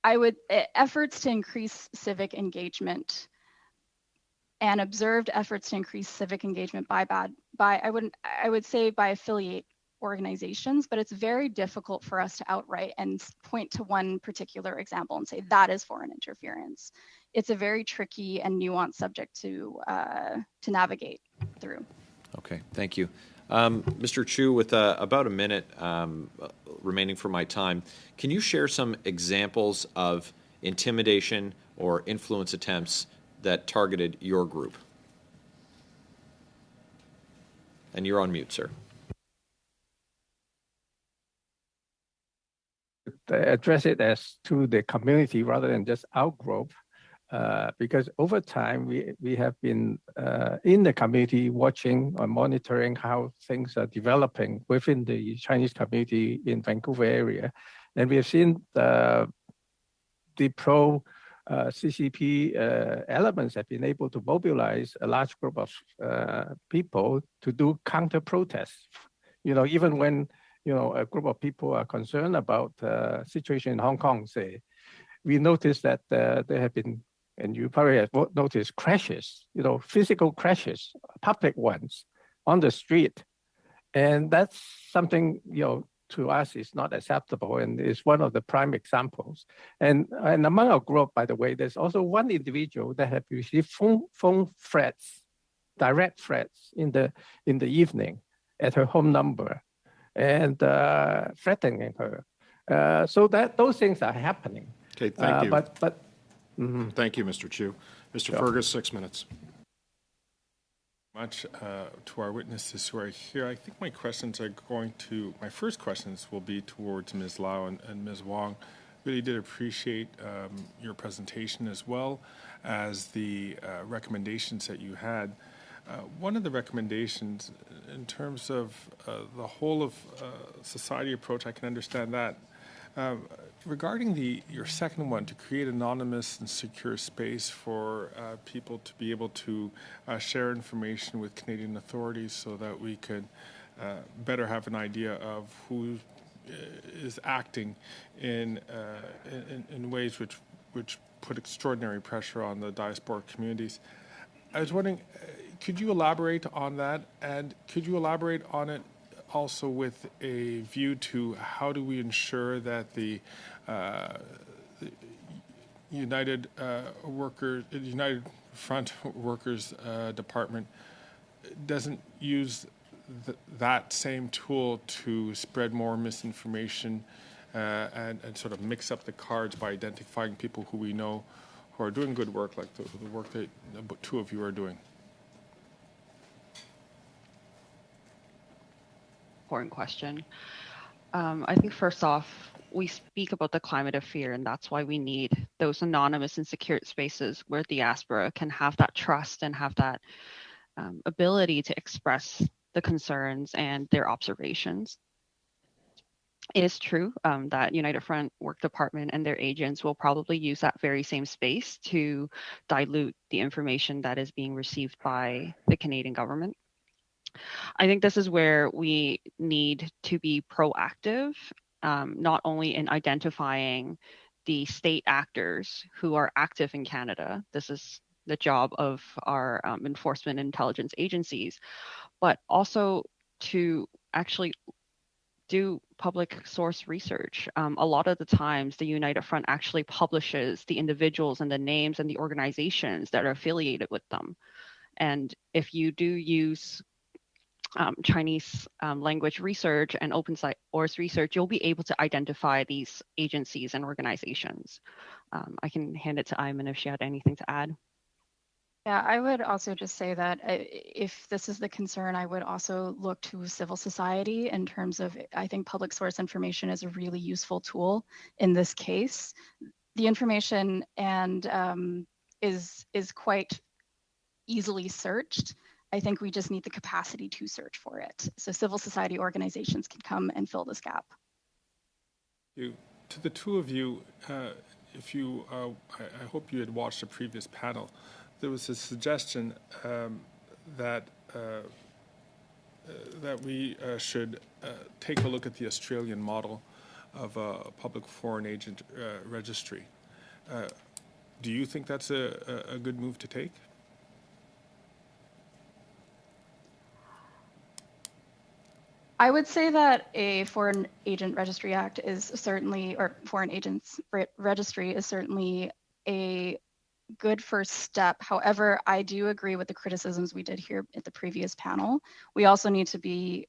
S13: efforts to increase civic engagement and observed efforts to increase civic engagement I would say by affiliate organizations, but it's very difficult for us to outright and point to one particular example and say that is foreign interference. It's a very tricky and nuanced subject to navigate through.
S6: Okay, thank you. Mr. Cheuk, with about a minute remaining for my time, can you share some examples of intimidation or influence attempts that targeted your group? And you're on mute, sir.
S12: Address it as to the community rather than just our group, because over time we have been in the community watching or monitoring how things are developing within the Chinese community in Vancouver area, and we have seen the pro CCP elements have been able to mobilize a large group of people to do counter protests. Even when a group of people are concerned about the situation in Hong Kong, say, we noticed that there have been, and you probably have noticed, crashes, physical crashes, public ones on the street And that's something, to us is not acceptable, and is one of the prime examples. And among our group, by the way, there's also one individual that have received phone threats, direct threats in the evening at her home number, and threatening her. So that those things are happening.
S1: Okay, thank you.
S12: Thank
S1: you, Mr. Cheuk. Mr.
S12: Sure.
S1: Fergus, 6 minutes.
S7: Much to our witnesses who are here. I think my first questions will be towards Ms. Lau and Ms. Wong. Really did appreciate your presentation as well as the recommendations that you had. One of the recommendations in terms of the whole of society approach, I can understand that. Regarding your second one, to create anonymous and secure space for people to be able to share information with Canadian authorities so that we could better have an idea of who is acting in ways which put extraordinary pressure on the diasporic communities. I was wondering, could you elaborate on that, and could you elaborate on it also with a view to how do we ensure that the United Front Workers Department doesn't use that same tool to spread more misinformation and sort of mix up the cards by identifying people who we know who are doing good work, like the work that the two of you are doing?
S14: Important question. I think first off, we speak about the climate of fear, and that's why we need those anonymous and secure spaces where diaspora can have that trust and have that ability to express the concerns and their observations. It is true that United Front Work Department and their agents will probably use that very same space to dilute the information that is being received by the Canadian government. I think this is where we need to be proactive, not only in identifying the state actors who are active in Canada. This is the job of our enforcement intelligence agencies, but also to actually do public source research. A lot of the times, the United Front actually publishes the individuals and the names and the organizations that are affiliated with them. And if you do use Chinese language research and open source research, you'll be able to identify these agencies and organizations. I can hand it to Ayman if she had anything to add.
S13: Yeah, I would also just say that if this is the concern, I would also look to civil society in terms of, I think public source information is a really useful tool in this case. The information is quite easily searched. I think we just need the capacity to search for it. So civil society organizations can come and fill this gap.
S7: To the two of you, I hope you had watched the previous panel. There was a suggestion that we should take a look at the Australian model of a public foreign agent registry. Do you think that's a good move to take?
S13: I would say that a Foreign Agent Registry Act is certainly, or Foreign Agents Registry is certainly a good first step. However, I do agree with the criticisms we did here at the previous panel. We also need to be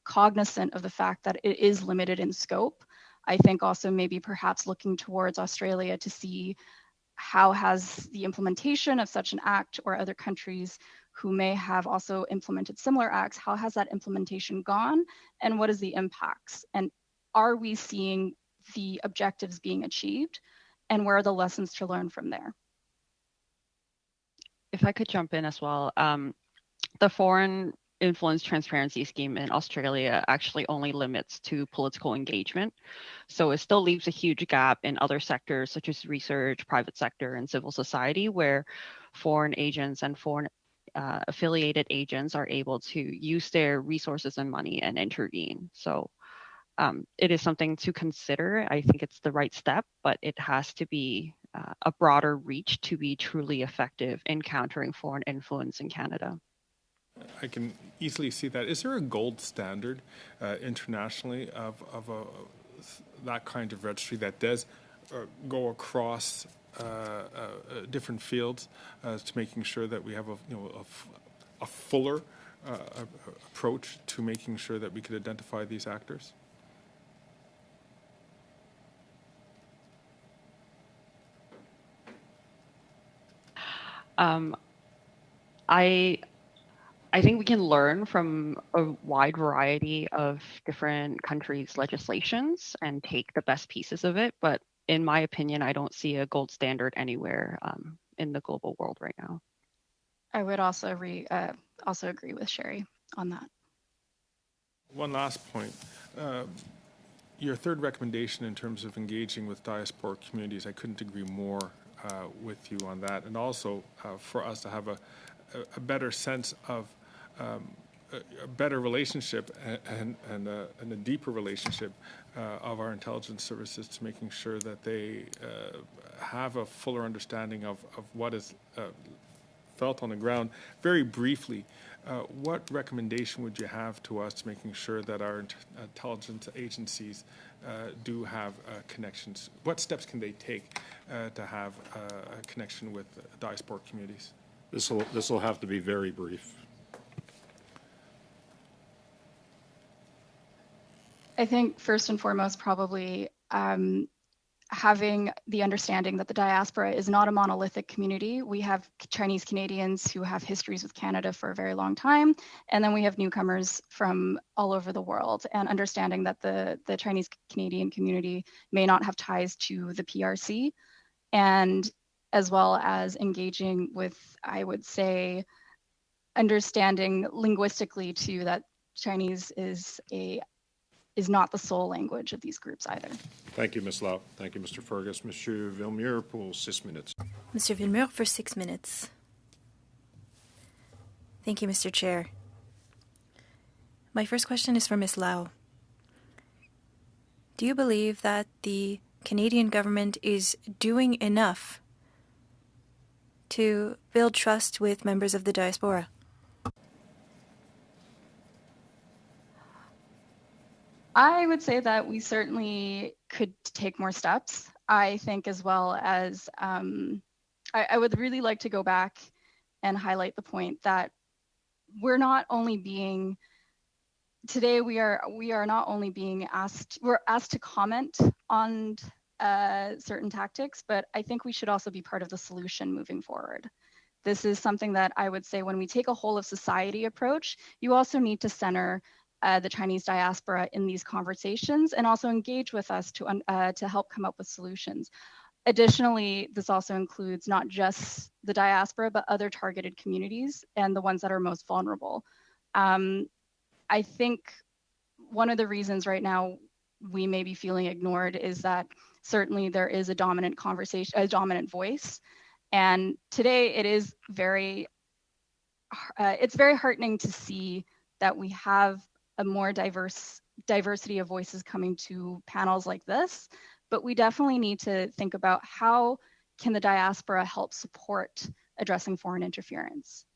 S13: cognizant of the fact that it is limited in scope. I think also maybe perhaps looking towards Australia to see how has the implementation of such an act, or other countries who may have also implemented similar acts, how has that implementation gone, and what is the impacts? And are we seeing the objectives being achieved, and where are the lessons to learn from there?
S14: If I could jump in as well, the Foreign Influence Transparency Scheme in Australia actually only limits to political engagement. So it still leaves a huge gap in other sectors such as research, private sector, and civil society, where foreign agents and foreign affiliated agents are able to use their resources and money and intervene. So it is something to consider. I think it's the right step, but it has to be a broader reach to be truly effective in countering foreign influence in Canada.
S7: I can easily see that. Is there a gold standard internationally of that kind of registry that does go across different fields to making sure that we have a fuller approach to making sure that we could identify these actors?
S14: I think we can learn from a wide variety of different countries' legislations and take the best pieces of it. But in my opinion, I don't see a gold standard anywhere in the global world right now.
S13: I would also agree with Cherie on that.
S7: One last point. Your third recommendation in terms of engaging with diasporic communities, I couldn't agree more with you on that. And also for us to have a better sense of a better relationship and a deeper relationship of our intelligence services to making sure that they have a fuller understanding of what is felt on the ground. Very briefly, what recommendation would you have to us to making sure that our intelligence agencies do have connections? What steps can they take to have a connection with diasporic communities?
S1: This will have to be very brief.
S13: I think first and foremost, probably having the understanding that the diaspora is not a monolithic community. We have Chinese Canadians who have histories with Canada for a very long time, and then we have newcomers from all over the world, and understanding that the Chinese Canadian community may not have ties to the PRC, and as well as engaging with, I would say, understanding linguistically too that Chinese is not the sole language of these groups either.
S1: Thank you, Ms. Lau. Thank you, Mr. Fergus. Monsieur Villemure pour 6 minutes.
S2: Mr. Villemure for 6 minutes. Thank you, Mr. Chair. My first question is for Ms. Lau. Do you believe that the Canadian government is doing enough to build trust with members of the diaspora?
S13: I would say that we certainly could take more steps. I think as well as I would really like to go back and highlight the point that we're not only being today we are not only being asked, we're asked to comment on certain tactics, but I think we should also be part of the solution moving forward. This is something that I would say when we take a whole of society approach, you also need to center the Chinese diaspora in these conversations and also engage with us to help come up with solutions. Additionally, this also includes not just the diaspora, but other targeted communities and the ones that are most vulnerable. I think one of the reasons right now we may be feeling ignored is that certainly there is a dominant conversation, a dominant voice. And today it is it's very heartening to see that we have a more diversity of voices coming to panels like this, but we definitely need to think about how can the diaspora help support addressing foreign interference.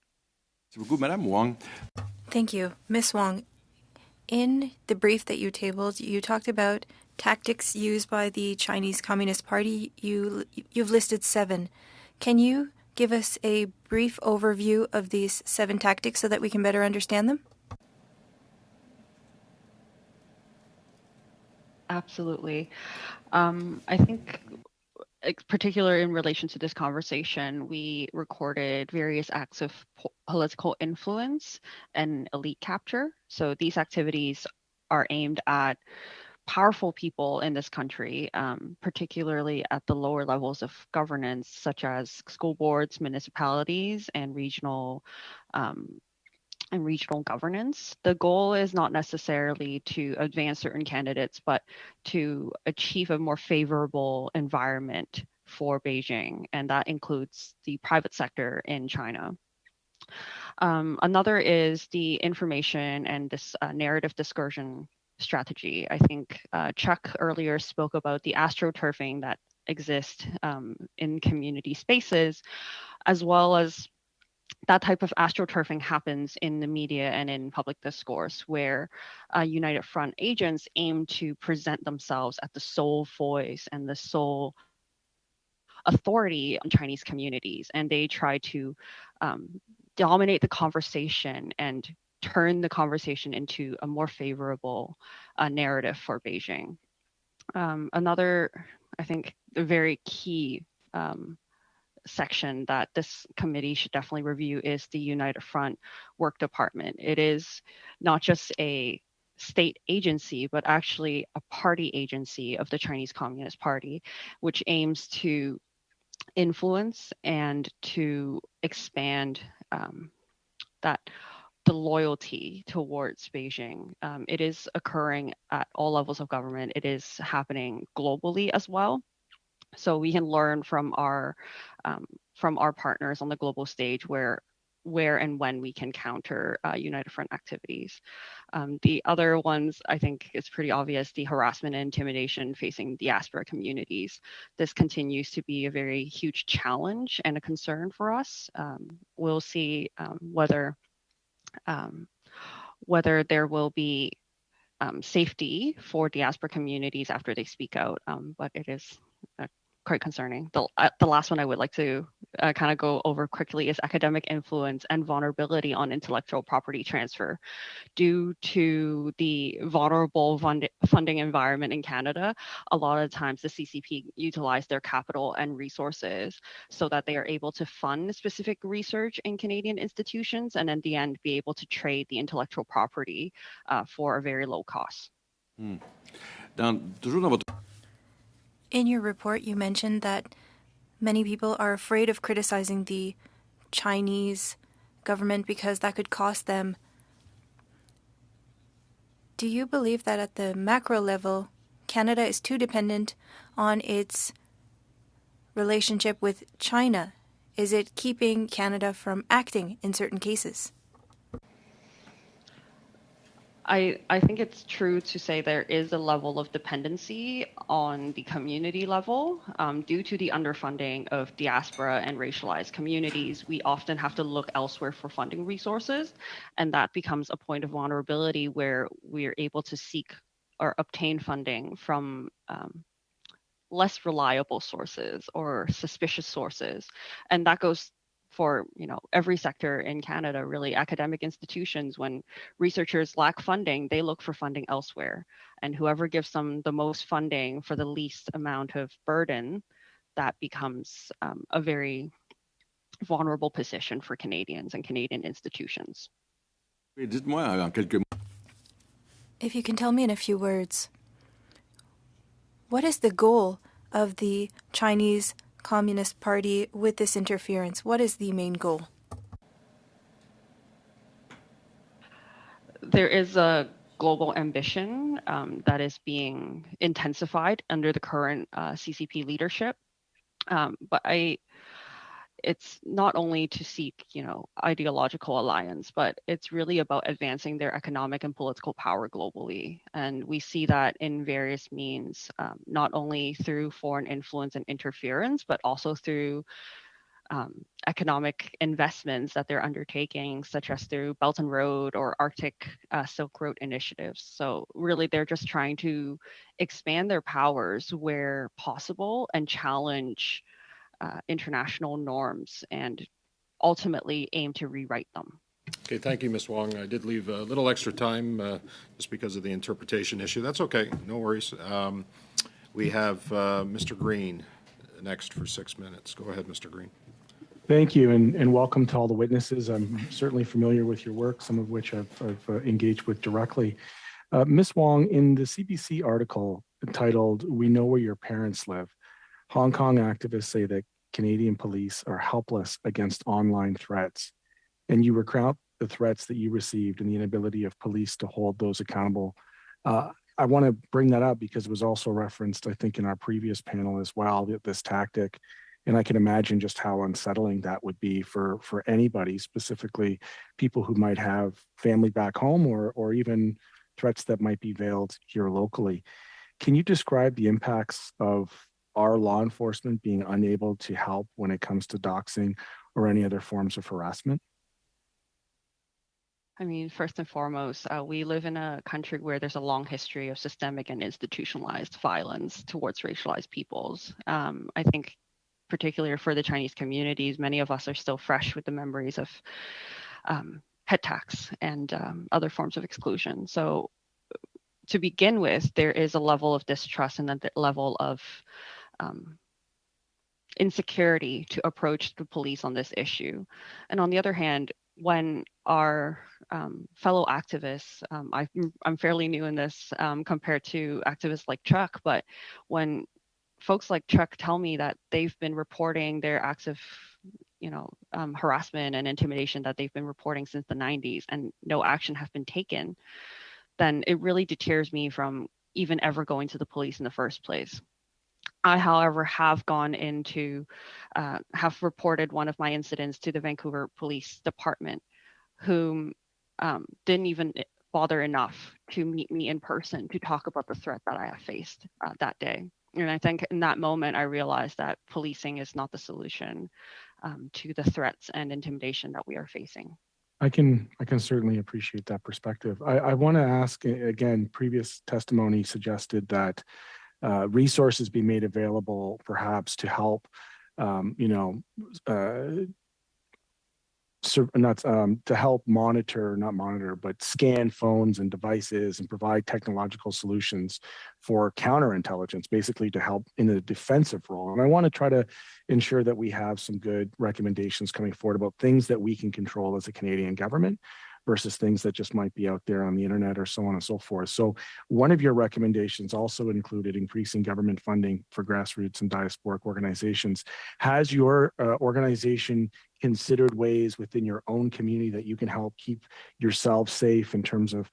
S8: Madame Wong.
S2: Thank you. Ms. Wong, in the brief that you tabled, you talked about tactics used by the Chinese Communist Party. You've listed 7. Can you give us a brief overview of these 7 tactics so that we can better understand them?
S14: Absolutely. I think, particularly in relation to this conversation, we recorded various acts of political influence and elite capture. So these activities are aimed at powerful people in this country, particularly at the lower levels of governance, such as school boards, municipalities, and regional governance. The goal is not necessarily to advance certain candidates, but to achieve a more favorable environment for Beijing, and that includes the private sector in China. Another is the information and this narrative discursion strategy. I think Cheuk earlier spoke about the astroturfing that exists in community spaces, as well as that type of astroturfing happens in the media and in public discourse, where United Front agents aim to present themselves as the sole voice and the sole authority on Chinese communities, and they try to dominate the conversation and turn the conversation into a more favorable narrative for Beijing. Another, I think, a very key section that this committee should definitely review is the United Front Work Department. It is not just a state agency, but actually a party agency of the Chinese Communist Party, which aims to influence and to expand the loyalty towards Beijing. It is occurring at all levels of government. It is happening globally as well. So we can learn from our partners on the global stage where and when we can counter United Front activities. The other ones, I think it's pretty obvious, the harassment and intimidation facing diaspora communities. This continues to be a very huge challenge and a concern for us. We'll see whether there will be safety for diaspora communities after they speak out, but it is quite concerning. The last one I would like to kind of go over quickly is academic influence and vulnerability on intellectual property transfer. Due to the vulnerable funding environment in Canada, a lot of times the CCP utilize their capital and resources so that they are able to fund specific research in Canadian institutions and in the end be able to trade the intellectual property for a very low cost.
S2: In your report, you mentioned that many people are afraid of criticizing the Chinese government because that could cost them. Do you believe that at the macro level, Canada is too dependent on its relationship with China? Is it keeping Canada from acting in certain cases?
S14: I think it's true to say there is a level of dependency on the community level. Due to the underfunding of diaspora and racialized communities, we often have to look elsewhere for funding resources, and that becomes a point of vulnerability where we're able to seek or obtain funding from less reliable sources or suspicious sources. And that goes for every sector in Canada, really. Academic institutions, when researchers lack funding, they look for funding elsewhere. And whoever gives them the most funding for the least amount of burden, that becomes a very vulnerable position for Canadians and Canadian institutions.
S2: If you can tell me in a few words, what is the goal of the Chinese Communist Party with this interference? What is the main goal?
S14: There is a global ambition that is being intensified under the current CCP leadership. But it's not only to seek, ideological alliance, but it's really about advancing their economic and political power globally. And we see that in various means, not only through foreign influence and interference, but also through economic investments that they're undertaking, such as through Belt and Road or Arctic Silk Road initiatives. So really, they're just trying to expand their powers where possible and challenge international norms and ultimately aim to rewrite them.
S1: Okay, thank you, Ms. Wong. I did leave a little extra time just because of the interpretation issue. That's okay, no worries. We have Mr. Green next for 6 minutes. Go ahead, Mr. Green.
S9: Thank you, and welcome to all the witnesses. I'm certainly familiar with your work, some of which I've engaged with directly. Ms. Wong, in the CBC article titled, "We Know Where Your Parents Live," Hong Kong activists say that Canadian police are helpless against online threats, and you recount the threats that you received and the inability of police to hold those accountable. I want to bring that up because it was also referenced, I think, in our previous panel as well, this tactic. And I can imagine just how unsettling that would be for anybody, specifically people who might have family back home or even threats that might be veiled here locally. Can you describe the impacts of our law enforcement being unable to help when it comes to doxing or any other forms of harassment?
S14: I mean, first and foremost, we live in a country where there's a long history of systemic and institutionalized violence towards racialized peoples. I think particularly for the Chinese communities, many of us are still fresh with the memories of head tax and other forms of exclusion. So to begin with, there is a level of distrust and a level of insecurity to approach the police on this issue. And on the other hand, when our fellow activists, I'm fairly new in this compared to activists like Cheuk, but when folks like Cheuk tell me that they've been reporting their acts of harassment and intimidation that they've been reporting since the 90s and no action has been taken, then it really deters me from even ever going to the police in the first place. I, however, have gone into, have reported one of my incidents to the Vancouver Police Department, whom didn't even bother enough to meet me in person to talk about the threat that I have faced that day. And I think in that moment, I realized that policing is not the solution to the threats and intimidation that we are facing.
S9: I can certainly appreciate that perspective. I want to ask, again, previous testimony suggested that resources be made available perhaps to help, to help but scan phones and devices and provide technological solutions for counterintelligence, basically to help in a defensive role. And I want to try to ensure that we have some good recommendations coming forward about things that we can control as a Canadian government versus things that just might be out there on the internet or so on and so forth. So one of your recommendations also included increasing government funding for grassroots and diasporic organizations. Has your organization considered ways within your own community that you can help keep yourself safe in terms of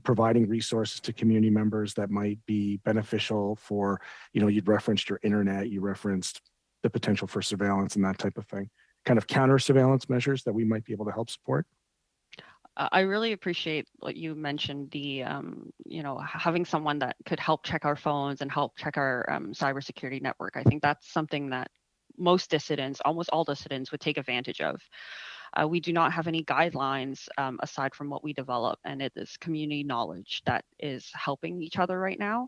S9: providing resources to community members that might be beneficial for, you'd referenced your internet, you referenced the potential for surveillance and that type of thing, kind of counter surveillance measures that we might be able to help support?
S14: I really appreciate what you mentioned, the, having someone that could help check our phones and help check our cybersecurity network. I think that's something that most dissidents, almost all dissidents, would take advantage of. We do not have any guidelines aside from what we develop, and it is community knowledge that is helping each other right now.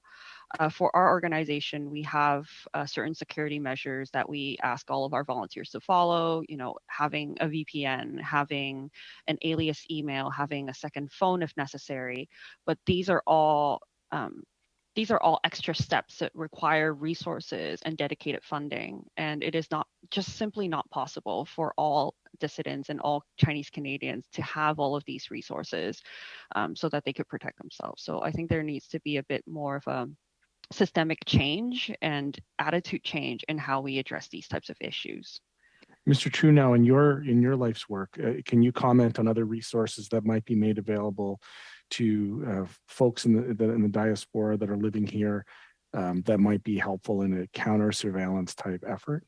S14: For our organization, we have certain security measures that we ask all of our volunteers to follow, having a VPN, having an alias email, having a second phone if necessary. But these are all extra steps that require resources and dedicated funding. And it is simply not possible for all dissidents and all Chinese Canadians to have all of these resources so that they could protect themselves. So I think there needs to be a bit more of a systemic change and attitude change in how we address these types of issues.
S9: Mr. Chu, now in your life's work, can you comment on other resources that might be made available to folks in the diaspora that are living here that might be helpful in a counter surveillance type effort?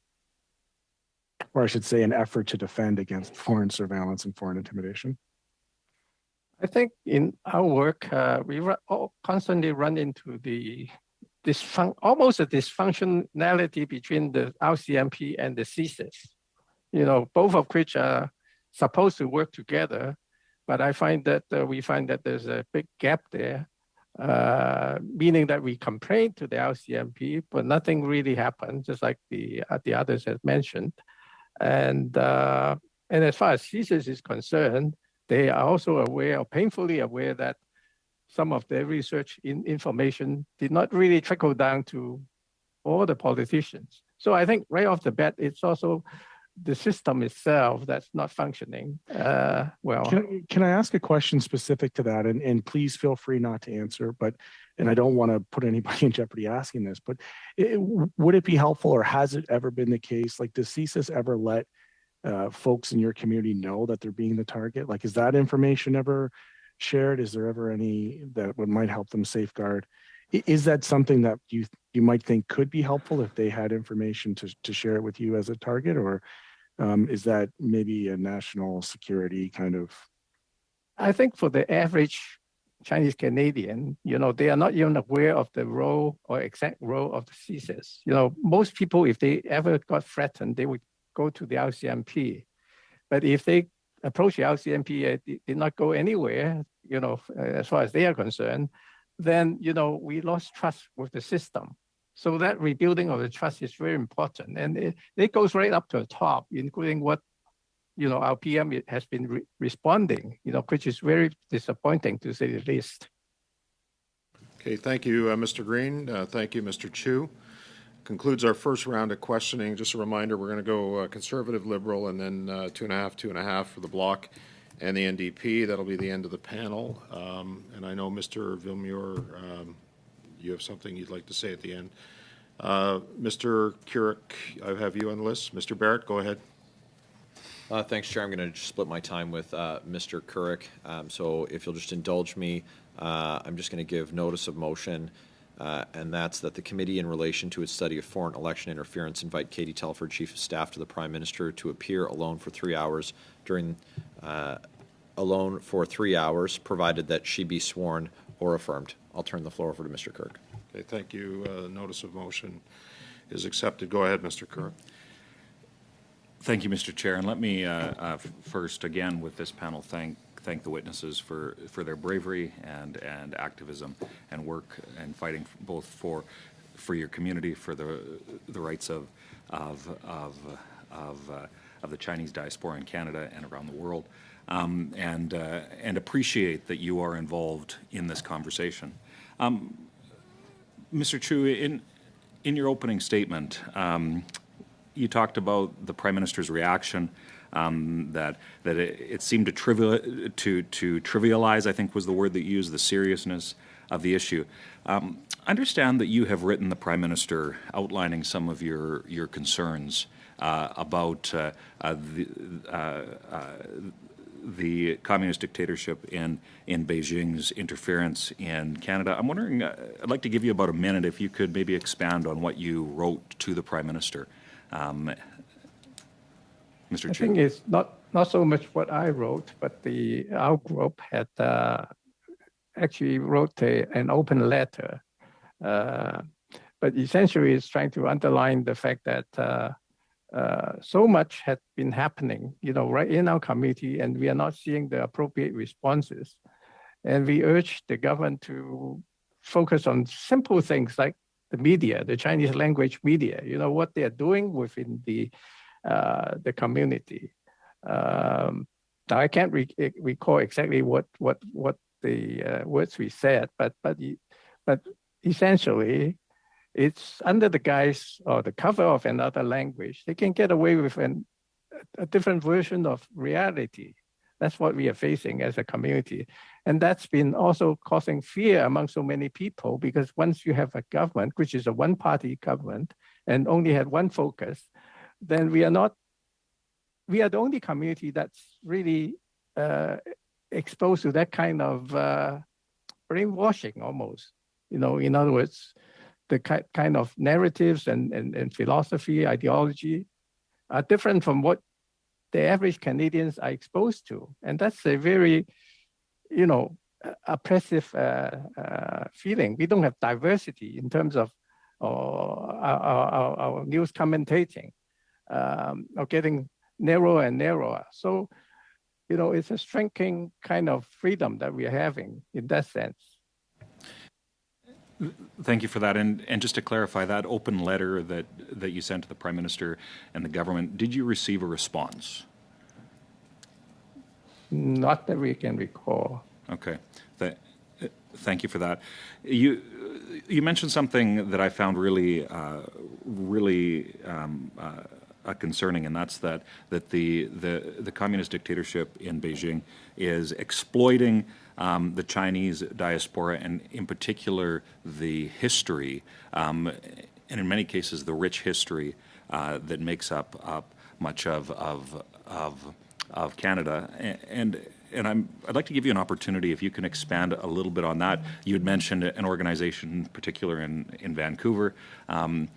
S9: Or I should say an effort to defend against foreign surveillance and foreign intimidation?
S12: I think in our work, we constantly run into almost a dysfunctionality between the RCMP and the CSIS. Both of which are supposed to work together, but I find that we find that there's a big gap there, meaning that we complain to the RCMP, but nothing really happened, just like the others have mentioned. And as far as CSIS is concerned, they are also aware, or painfully aware, that some of their research information did not really trickle down to all the politicians. So I think right off the bat, it's also the system itself that's not functioning well.
S9: Can I ask a question specific to that? And please feel free not to answer, and I don't want to put anybody in jeopardy asking this, but would it be helpful, or has it ever been the case? Like, does CSIS ever let folks in your community know that they're being the target? Like, is that information ever shared? Is there ever any that might help them safeguard? Is that something that you might think could be helpful if they had information to share it with you as a target, or is that maybe a national security kind of?
S12: I think for the average Chinese Canadian, they are not even aware of the role or exact role of the CSIS. Most people, if they ever got threatened, they would go to the RCMP. But if they approach the RCMP, it did not go anywhere, as far as they are concerned, then, we lost trust with the system. So that rebuilding of the trust is very important. And it goes right up to the top, including what, our PM has been responding, which is very disappointing to say the least.
S1: Okay, thank you, Mr. Green. Thank you, Mr. Cheuk. Concludes our first round of questioning. Just a reminder, we're going to go Conservative, Liberal, and then 2.5 for the Bloc and the NDP. That'll be the end of the panel. And I know, Mr. Villemure, you have something you'd like to say at the end. Mr. Cheuk, I have you on the list. Mr. Barrett, go ahead.
S6: Thanks, Chair. I'm going to split my time with Mr. Cheuk. So if you'll just indulge me, I'm just going to give notice of motion, and that's that the committee, in relation to its study of foreign election interference, invite Katie Telford, Chief of Staff to the Prime Minister, to appear alone for 3 hours provided that she be sworn or affirmed. I'll turn the floor over to Mr. Cheuk.
S1: Okay, thank you. Notice of motion is accepted. Go ahead, Mr. Cheuk.
S10: Thank you, Mr. Chair. And let me first, again, with this panel, thank the witnesses for their bravery and activism and work and fighting both for your community, for the rights of the Chinese diaspora in Canada and around the world, and appreciate that you are involved in this conversation. Mr. Cheuk, in your opening statement, you talked about the Prime Minister's reaction, that it seemed to trivialize, I think was the word that you used, the seriousness of the issue. Understand that you have written the Prime Minister outlining some of your concerns about the communist dictatorship in Beijing's interference in Canada. I'm wondering, I'd like to give you about a minute if you could maybe expand on what you wrote to the Prime Minister. Mr.
S12: I think it's not so much what I wrote, but our group had actually wrote an open letter. But essentially, it's trying to underline the fact that so much had been happening, right in our community, and we are not seeing the appropriate responses. And we urge the government to focus on simple things like the media, the Chinese language media, what they are doing within the community. Now I can't recall exactly what the words we said, but essentially, it's under the guise or the cover of another language. They can get away with a different version of reality. That's what we are facing as a community. And that's been also causing fear among so many people, because once you have a government, which is a one-party government, and only had one focus, then we are the only community that's really exposed to that kind of brainwashing almost. In other words, the kind of narratives and philosophy, ideology are different from what the average Canadians are exposed to. And that's a very, oppressive feeling. We don't have diversity in terms of our news commentating, or getting narrower and narrower. So, it's a shrinking kind of freedom that we are having in that sense.
S10: Thank you for that. And just to clarify, that open letter that you sent to the Prime Minister and the government, did you receive a response?
S12: Not that we can recall.
S10: Okay. Thank you for that. You mentioned something that I found really concerning, and that's that the communist dictatorship in Beijing is exploiting the Chinese diaspora, and in particular the history, and in many cases the rich history that makes up much of Canada. And I'd like to give you an opportunity if you can expand a little bit on that. You had mentioned an organization in particular in Vancouver. How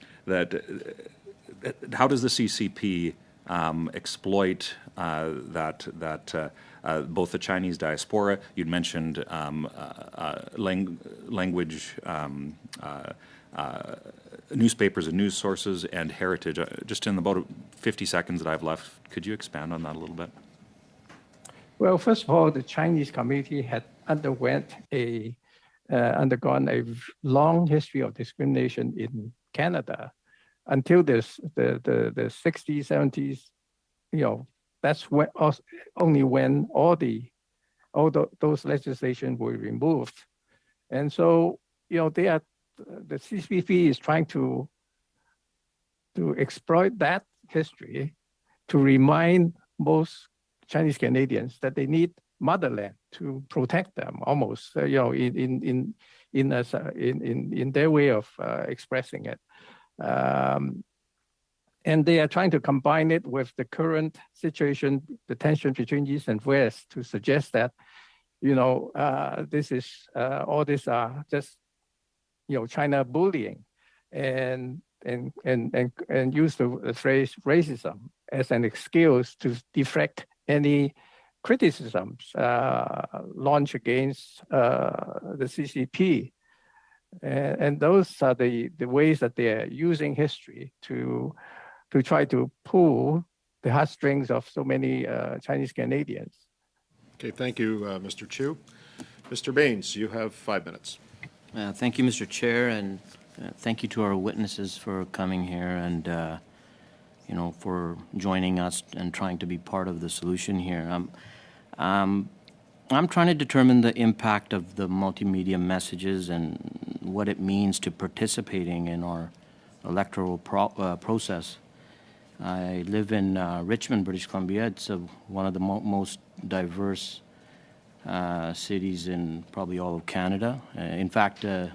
S10: does the CCP exploit both the Chinese diaspora? You'd mentioned language newspapers and news sources and heritage. Just in about 50 seconds that I've left, could you expand on that a little bit?
S12: Well, first of all, the Chinese community had undergone a long history of discrimination in Canada until the 60s, 70s. That's when only when all those legislation were removed, and so the CCP is trying to exploit that history to remind most Chinese Canadians that they need motherland to protect them, almost in their way of expressing it. And they are trying to combine it with the current situation, the tension between East and West, to suggest that, this is all these are just, China bullying, and use the phrase racism as an excuse to deflect any criticisms launched against the CCP. And those are the ways that they are using history to try to pull the heartstrings of so many Chinese Canadians.
S1: Okay, thank you, Mr. Cheuk. Mr. Baines, you have 5 minutes.
S15: Thank you, Mr. Chair, and thank you to our witnesses for coming here and for joining us and trying to be part of the solution here. I'm trying to determine the impact of the multimedia messages and what it means to participating in our electoral process. I live in Richmond, British Columbia. It's one of the most diverse cities in probably all of Canada. In fact, the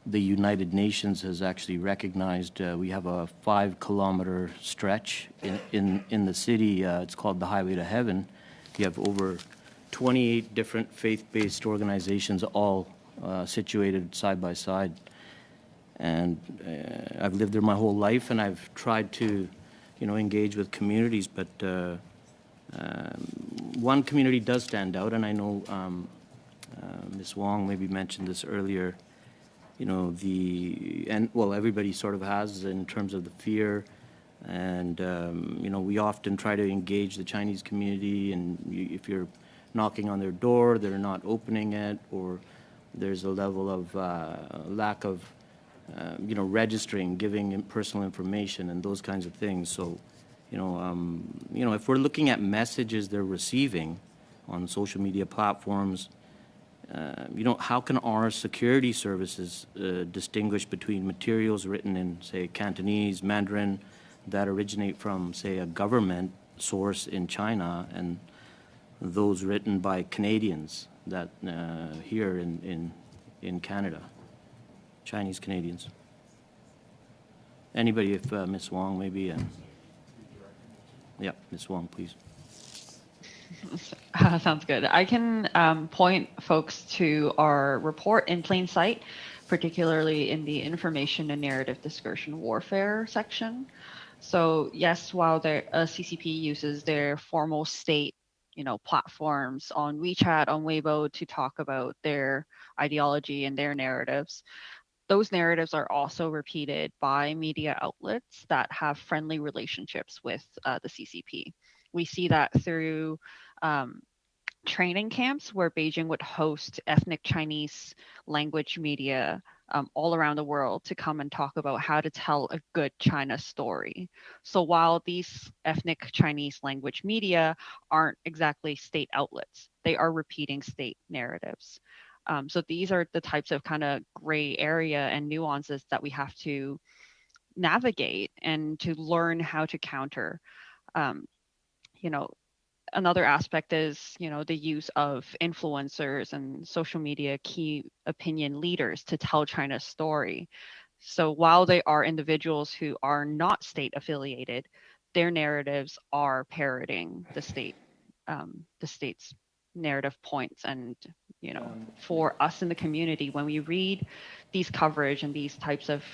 S15: United Nations has actually recognized we have a 5-kilometer stretch in the city. It's called the Highway to Heaven. You have over 28 different faith-based organizations, all situated side by side. And I've lived there my whole life, and I've tried to, engage with communities. But one community does stand out, and I know Ms. Wong maybe mentioned this earlier. Everybody sort of has in terms of the fear. And, we often try to engage the Chinese community, and if you're knocking on their door, they're not opening it, or there's a level of lack of, registering, giving personal information and those kinds of things. So, if we're looking at messages they're receiving on social media platforms, how can our security services distinguish between materials written in, say, Cantonese, Mandarin, that originate from, say, a government source in China, and those written by Canadians that here in Canada, Chinese Canadians? Anybody, if Ms. Wong maybe, yeah, Ms. Wong, please.
S14: Sounds good. I can point folks to our report in plain sight, particularly in the information and narrative discursion warfare section. So yes, while the CCP uses their formal state, platforms on WeChat, on Weibo to talk about their ideology and their narratives, those narratives are also repeated by media outlets that have friendly relationships with the CCP. We see that through training camps where Beijing would host ethnic Chinese language media all around the world to come and talk about how to tell a good China story. So while these ethnic Chinese language media aren't exactly state outlets, they are repeating state narratives. So these are the types of kind of gray area and nuances that we have to navigate and to learn how to counter. Another aspect is, the use of influencers and social media key opinion leaders to tell China's story. So while they are individuals who are not state affiliated, their narratives are parroting the state's narrative points. And, for us in the community, when we read these coverage and these types of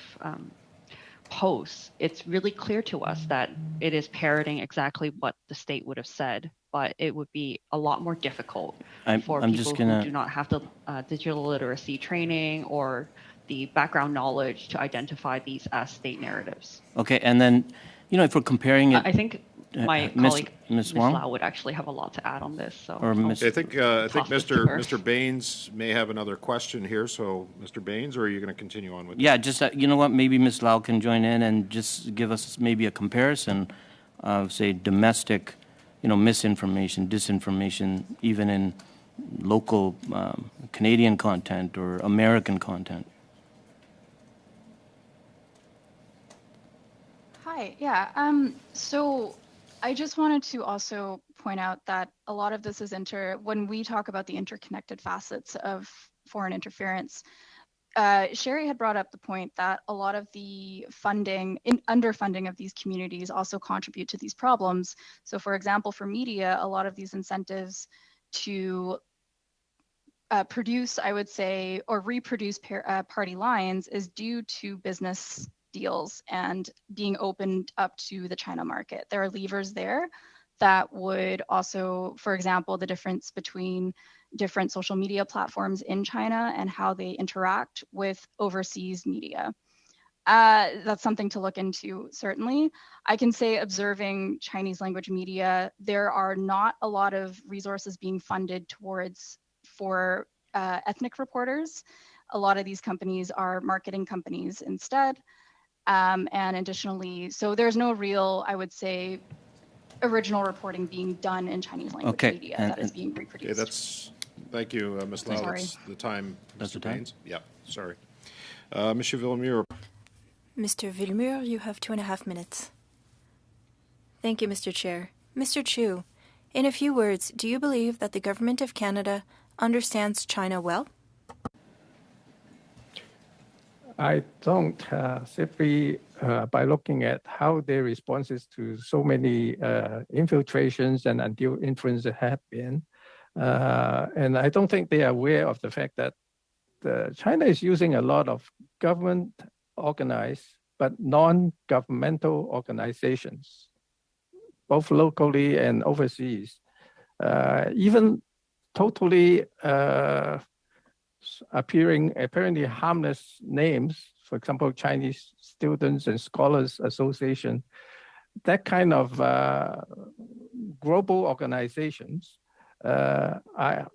S14: posts, it's really clear to us that it is parroting exactly what the state would have said, but it would be a lot more difficult for people who do not have the digital literacy training or the background knowledge to identify these as state narratives.
S15: Okay, and then, you know, if we're comparing it,
S14: I think my
S15: Miss-
S14: colleague,
S15: Ms.
S14: Ms.
S15: Wong?
S14: Lau, would actually have a lot to add on this. So
S15: Or Ms.
S1: I think
S14: toss this to her.
S1: Mr. Baines may have another question here. So, Mr. Baines, or are you going to continue on with?
S15: Yeah, just, you know what, maybe Ms. Lau can join in and just give us maybe a comparison of, say, domestic, you know, misinformation, disinformation, even in local Canadian content or American content.
S13: Hi, yeah. So I just wanted to also point out that a lot of this is when we talk about the interconnected facets of foreign interference, Cherie had brought up the point that a lot of the underfunding of these communities also contribute to these problems. So for example, for media, a lot of these incentives to produce, I would say, or reproduce party lines is due to business deals and being opened up to the China market. There are levers there that would also, for example, the difference between different social media platforms in China and how they interact with overseas media. That's something to look into, certainly. I can say, observing Chinese language media, there are not a lot of resources being funded for ethnic reporters. A lot of these companies are marketing companies instead. And additionally, so there's no real, I would say, original reporting being done in Chinese language media that is being reproduced.
S1: Okay, thank you, Ms. Lau.
S13: Sorry.
S1: That's the time.
S15: That's
S1: Mr.
S15: the time?
S1: Baines? Yeah, sorry. Monsieur Villemure.
S2: Mr. Villemure, you have 2.5 minutes. Thank you, Mr. Chair. Mr. Cheuk, in a few words, do you believe that the Government of Canada understands China well?
S12: I don't, simply by looking at how their responses to so many infiltrations and undue influence have been. And I don't think they are aware of the fact that China is using a lot of government organized but non-governmental organizations, both locally and overseas, even totally apparently harmless names, for example, Chinese Students and Scholars Association, that kind of global organizations are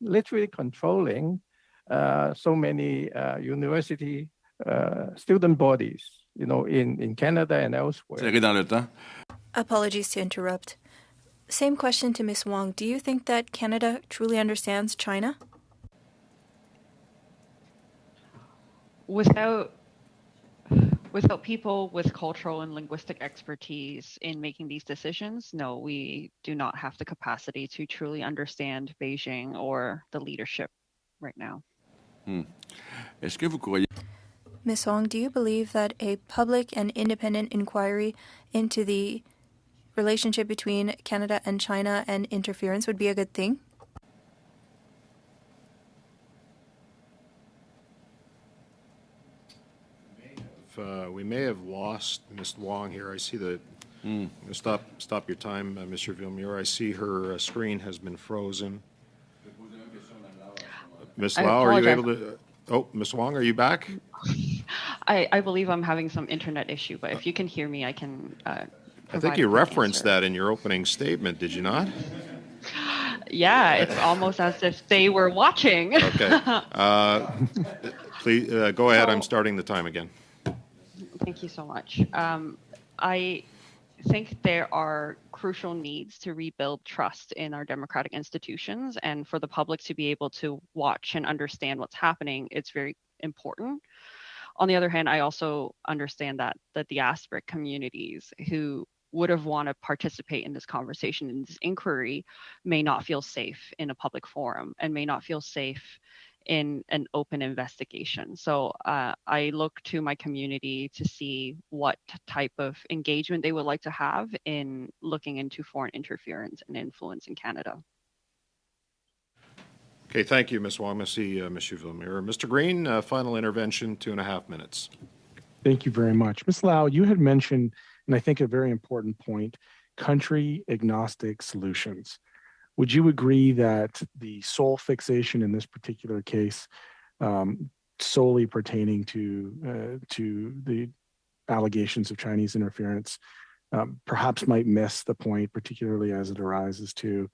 S12: literally controlling so many university student bodies, you know, in Canada and elsewhere.
S2: Apologies to interrupt. Same question to Ms. Wong. Do you think that Canada truly understands China?
S14: Without people with cultural and linguistic expertise in making these decisions, no, we do not have the capacity to truly understand Beijing or the leadership right now.
S2: Ms. Wong, do you believe that a public and independent inquiry into the relationship between Canada and China and interference would be a good thing?
S1: We may have lost Ms. Wong here. I see that. Stop your time, Mr. Villemure. I see her screen has been frozen. Ms. Lau, are you able to? Oh, Ms. Wong, are you back?
S14: I believe I'm having some internet issue, but if you can hear me, I can.
S1: I think you referenced that in your opening statement, did you not?
S14: Yeah, it's almost as if they were watching.
S1: Okay. Please go ahead. I'm starting the time again.
S14: Thank you so much. I think there are crucial needs to rebuild trust in our democratic institutions, and for the public to be able to watch and understand what's happening, it's very important. On the other hand, I also understand that the diasporic communities who would have want to participate in this conversation, in this inquiry, may not feel safe in a public forum and may not feel safe in an open investigation. So I look to my community to see what type of engagement they would like to have in looking into foreign interference and influence in Canada.
S1: Okay, thank you, Ms. Wong. Merci, Monsieur Villemure. Mr. Green, final intervention, 2.5 minutes.
S9: Thank you very much. Ms. Lau, you had mentioned, and I think a very important point, country agnostic solutions. Would you agree that the sole fixation in this particular case solely pertaining to the allegations of Chinese interference perhaps might miss the point, particularly as it arises to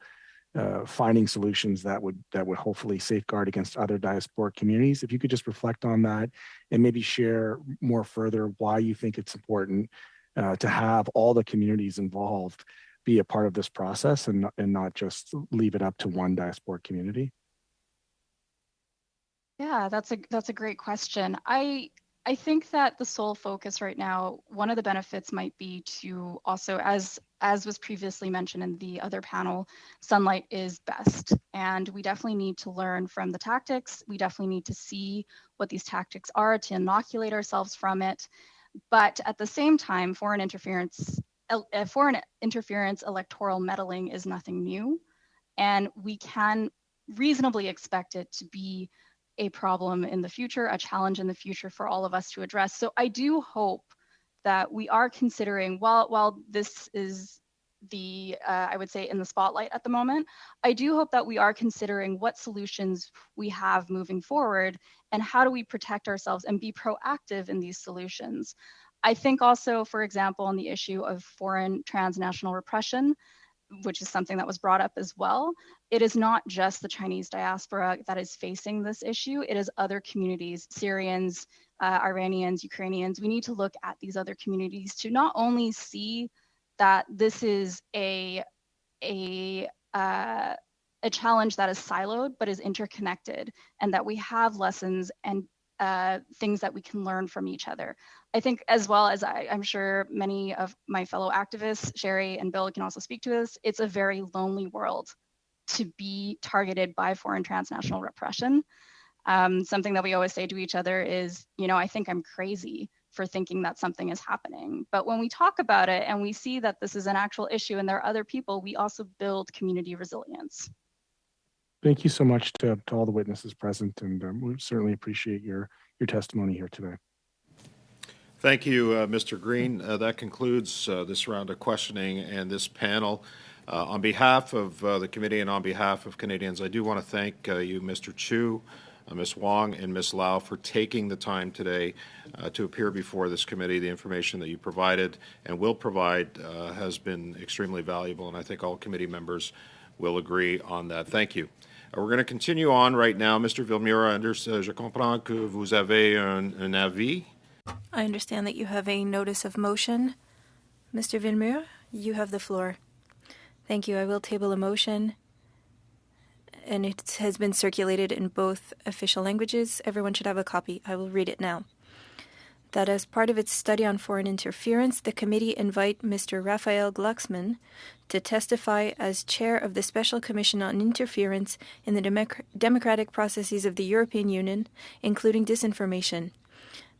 S9: finding solutions that would hopefully safeguard against other diasporic communities. If you could just reflect on that and maybe share more further why you think it's important to have all the communities involved be a part of this process and not just leave it up to one diasporic community.
S13: Yeah, that's a great question. I think that the sole focus right now, one of the benefits might be to also, as was previously mentioned in the other panel, sunlight is best. And we definitely need to learn from the tactics. We definitely need to see what these tactics are to inoculate ourselves from it. But at the same time, foreign interference, electoral meddling is nothing new. And we can reasonably expect it to be a problem in the future, a challenge in the future for all of us to address. So I do hope that we are considering, while this is the, I would say, in the spotlight at the moment, I do hope that we are considering what solutions we have moving forward and how do we protect ourselves and be proactive in these solutions. I think also, for example, on the issue of foreign transnational repression, which is something that was brought up as well, it is not just the Chinese diaspora that is facing this issue. It is other communities, Syrians, Iranians, Ukrainians. We need to look at these other communities to not only see that this is a challenge that is siloed, but is interconnected, and that we have lessons and things that we can learn from each other. I think, as well as I'm sure many of my fellow activists, Cherie and Bill, can also speak to this, it's a very lonely world to be targeted by foreign transnational repression. Something that we always say to each other is, I think I'm crazy for thinking that something is happening. But when we talk about it and we see that this is an actual issue and there are other people, we also build community resilience.
S9: Thank you so much to all the witnesses present, and we certainly appreciate your testimony here today.
S1: Thank you, Mr. Green. That concludes this round of questioning and this panel. On behalf of the committee and on behalf of Canadians, I do want to thank you, Mr. Cheuk, Ms. Wong, and Ms. Lau for taking the time today to appear before this committee. The information that you provided and will provide has been extremely valuable, and I think all committee members will agree on that. Thank you. We're going to continue on right now. Mr. Villemure, je comprends que vous avez un avis.
S2: I understand that you have a notice of motion. Mr. Villemure, you have the floor. Thank you. I will table a motion, and it has been circulated in both official languages. Everyone should have a copy. I will read it now. That as part of its study on foreign interference, the committee invite Mr. Raphael Glucksmann to testify as chair of the Special Commission on Interference in the democratic processes of the European Union, including disinformation.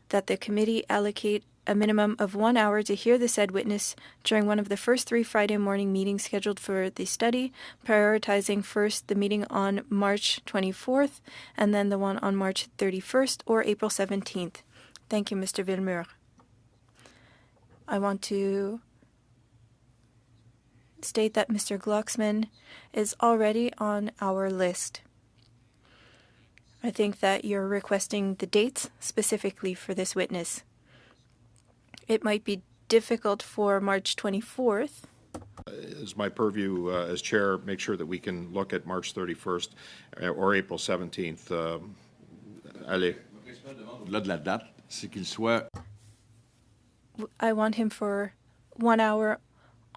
S2: That the committee allocate a minimum of 1 hour to hear the said witness during one of the first 3 Friday morning meetings scheduled for the study, prioritizing first the meeting on March 24th and then the one on March 31st or April 17th. Thank you, Mr. Villemure. I want to state that Mr. Glucksmann is already on our list. I think that you're requesting the dates specifically for this witness. It might be difficult for March 24th.
S1: As my purview as chair, make sure that we can look at March 31st or April 17th. Allez.
S8: Au-delà de la date, c'est qu'il soit.
S2: I want him for 1 hour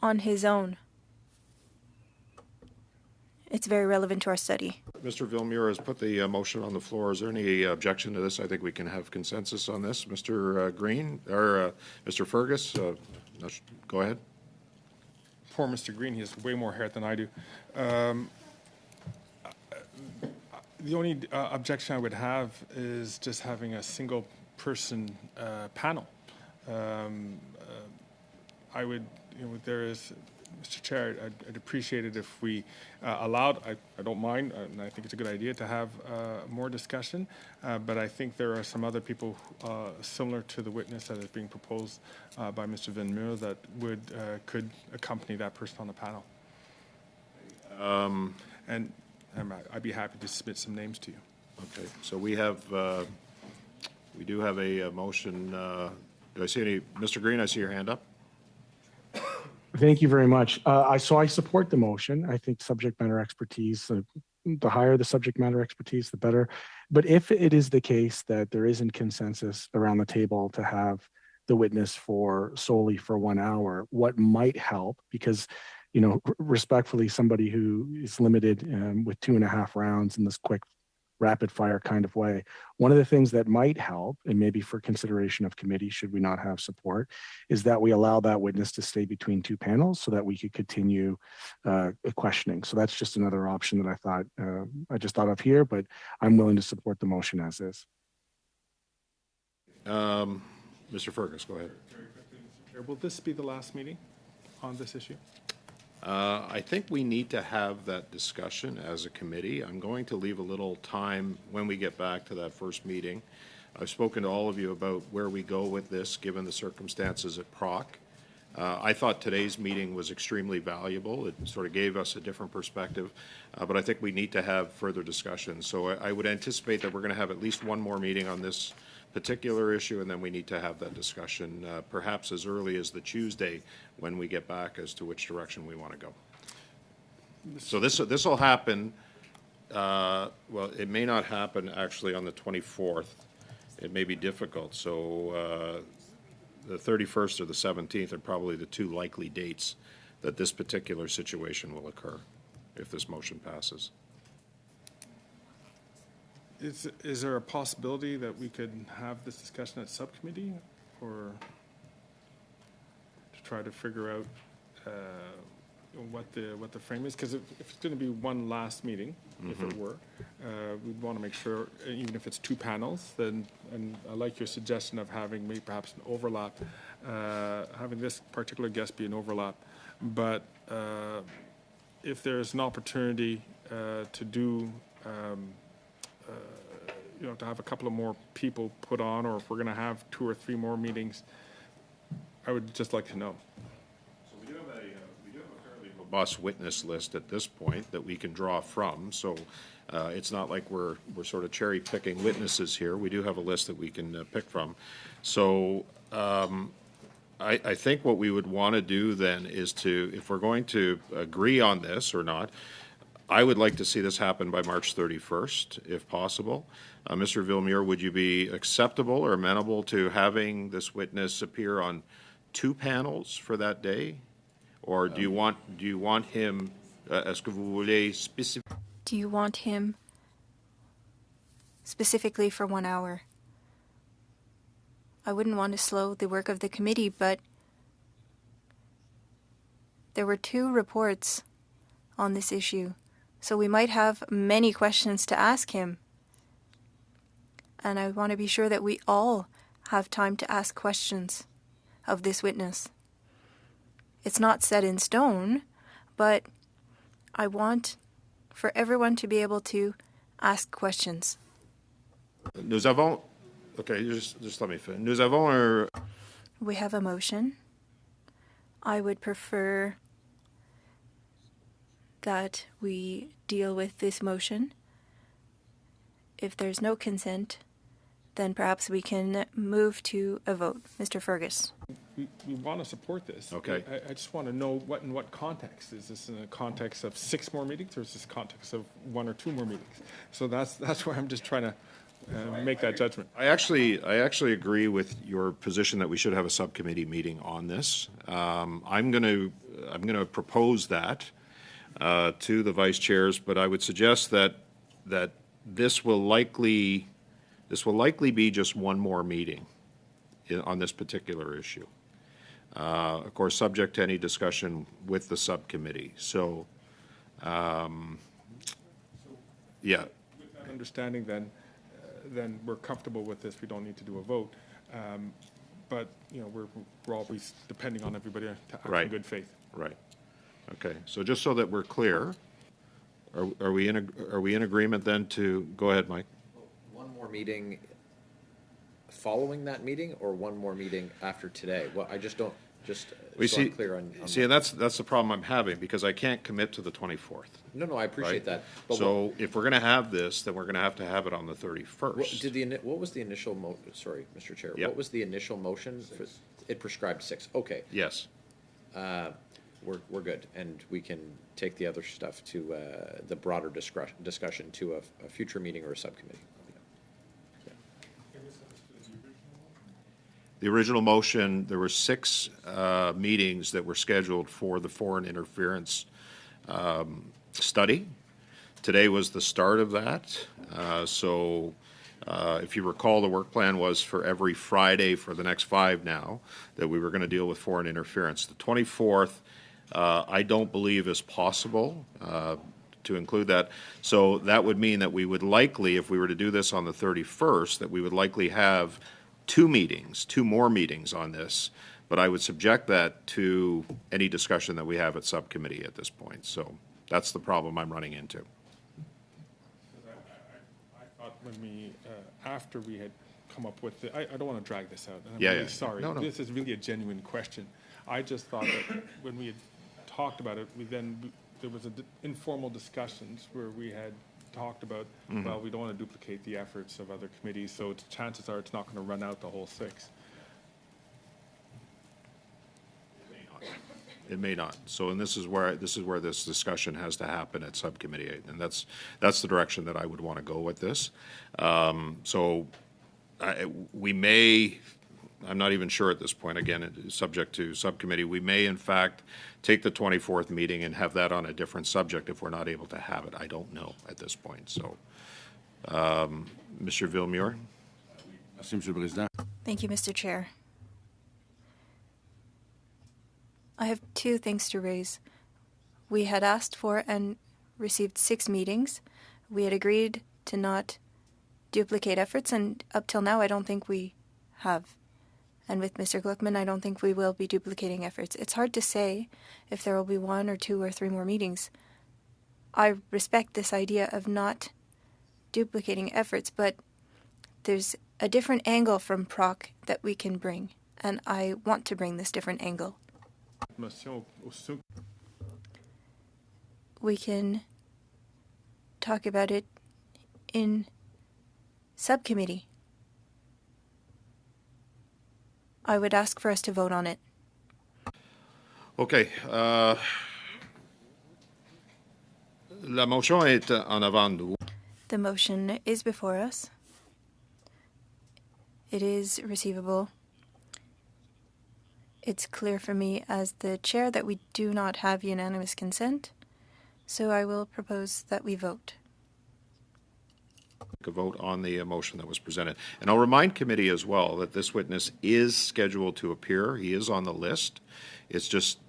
S2: on his own. It's very relevant to our study.
S1: Mr. Villemure has put the motion on the floor. Is there any objection to this? I think we can have consensus on this. Mr. Green, or Mr. Fergus, go ahead.
S7: Poor Mr. Green, he has way more hair than I do. The only objection I would have is just having a single person panel. I would, there is, Mr. Chair, I'd appreciate it if we allowed, I don't mind, and I think it's a good idea to have more discussion, but I think there are some other people similar to the witness that is being proposed by Mr. Villemure that could accompany that person on the panel. And I'd be happy to submit some names to you.
S1: Okay, so we have We do have a motion. Do I see any? Mr. Green, I see your hand up.
S9: Thank you very much. I support the motion. I think subject matter expertise, the higher the subject matter expertise, the better. But if it is the case that there isn't consensus around the table to have the witness solely for 1 hour, what might help, because, you know, respectfully, somebody who is limited with 2.5 rounds in this quick rapid fire kind of way. One of the things that might help, and maybe for consideration of committee, should we not have support, is that we allow that witness to stay between 2 panels so that we could continue questioning. So that's just another option that I just thought of here, but I'm willing to support the motion as is.
S1: Mr. Fergus, go ahead.
S7: Very quickly, Mr. Chair, will this be the last meeting on this issue?
S1: I think we need to have that discussion as a committee. I'm going to leave a little time when we get back to that first meeting. I've spoken to all of you about where we go with this, given the circumstances at Proc. I thought today's meeting was extremely valuable. It sort of gave us a different perspective, but I think we need to have further discussion. So I would anticipate that we're going to have at least one more meeting on this particular issue, and then we need to have that discussion perhaps as early as the Tuesday when we get back as to which direction we want to go. So this will happen, well, it may not happen actually on the 24th. It may be difficult. So the 31st or the 17th are probably the 2 likely dates that this particular situation will occur if this motion passes.
S7: Is there a possibility that we could have this discussion at subcommittee, or to try to figure out what the frame is? Because if it's going to be one last meeting, if it were, we'd want to make sure, even if it's 2 panels, then, and I like your suggestion of having maybe perhaps an overlap, having this particular guest be an overlap, but if there's an opportunity to do you know, to have a couple of more people put on, or if we're going to have 2 or 3 more meetings, I would just like to know.
S1: So we do have a fairly robust witness list at this point that we can draw from. So it's not like we're sort of cherry picking witnesses here. We do have a list that we can pick from. So I think what we would want to do then is to, if we're going to agree on this or not, I would like to see this happen by March 31st, if possible. Mr. Villemure, would you be acceptable or amenable to having this witness appear on 2 panels for that day? Or do you want him, est-ce que vous voulez spécifique?
S2: Do you want him specifically for 1 hour? I wouldn't want to slow the work of the committee, but there were 2 reports on this issue. So we might have many questions to ask him. And I want to be sure that we all have time to ask questions of this witness. It's not set in stone, but I want for everyone to be able to ask questions.
S1: Nous avons, okay, just let me finish. Nous avons
S2: We have a motion. I would prefer that we deal with this motion. If there's no consent, then perhaps we can move to a vote. Mr. Fergus.
S7: We want to support this.
S1: Okay.
S7: I just want to know in what context. Is this in a context of 6 more meetings, or is this context of 1 or 2 more meetings? So that's where I'm just trying to make that judgment.
S1: I actually agree with your position that we should have a subcommittee meeting on this. I'm going to propose that to the vice chairs, but I would suggest that this will likely be just 1 more meeting on this particular issue. Of course, subject to any discussion with the subcommittee. So, yeah.
S7: With that understanding, then we're comfortable with this. We don't need to do a vote. But you know, we're always depending on everybody to act in good faith.
S1: Right. Okay. So just so that we're clear, are we in agreement then to go ahead, Mike?
S6: 1 more meeting following that meeting, or 1 more meeting after today? Well, I just don't. Just
S1: We
S6: so I'm
S1: see,
S6: clear on
S1: see, and that's the problem I'm having, because I can't commit to the 24th.
S6: No, I appreciate that. But
S1: So if we're going to have this, then we're going to have it on the 31st.
S6: what was the initial sorry, Mr. Chair,
S1: Yep.
S6: what was the initial motion? It prescribed 6. Okay.
S1: Yes.
S6: We're good, and we can take the other stuff to the broader discussion to a future meeting or a subcommittee.
S1: The original motion, there were 6 meetings that were scheduled for the foreign interference study. Today was the start of that. So if you recall, the work plan was for every Friday for the next 5 now that we were going to deal with foreign interference. The 24th, I don't believe is possible to include that. So that would mean that we would likely, if we were to do this on the 31st, that we would likely have 2 more meetings on this. But I would subject that to any discussion that we have at subcommittee at this point. So that's the problem I'm running into.
S7: I thought when we, after we had come up with I don't want to drag this out, and I'm
S1: Yeah,
S7: really
S1: yeah.
S7: sorry.
S1: No.
S7: This is really a genuine question. I just thought that when we had talked about it, there was informal discussions where we had talked about, well, we don't want to duplicate the efforts of other committees, so chances are it's not going to run out the whole 6.
S1: It may not. So, and this is where this discussion has to happen at subcommittee, and that's the direction that I would want to go with this. We may, I'm not even sure at this point, again, it is subject to subcommittee, we may in fact take the 24th meeting and have that on a different subject if we're not able to have it. I don't know at this point. So, Mr. Villemure.
S8: Merci, Monsieur le Président.
S2: Thank you, Mr. Chair. I have 2 things to raise. We had asked for and received 6 meetings. We had agreed to not duplicate efforts, and up till now, I don't think we have. And with Mr. Gluckman, I don't think we will be duplicating efforts. It's hard to say if there will be 1 or 2 or 3 more meetings. I respect this idea of not duplicating efforts, but there's a different angle from PROC that we can bring, and I want to bring this different angle. We can talk about it in subcommittee. I would ask for us to vote on it.
S1: OK. La motion est en avant de vous.
S2: The motion is before us. It is receivable. It's clear for me as the chair that we do not have unanimous consent, so I will propose that we vote.
S1: A vote on the motion that was presented. And I'll remind committee as well that this witness is scheduled to appear. He is on the list. It's just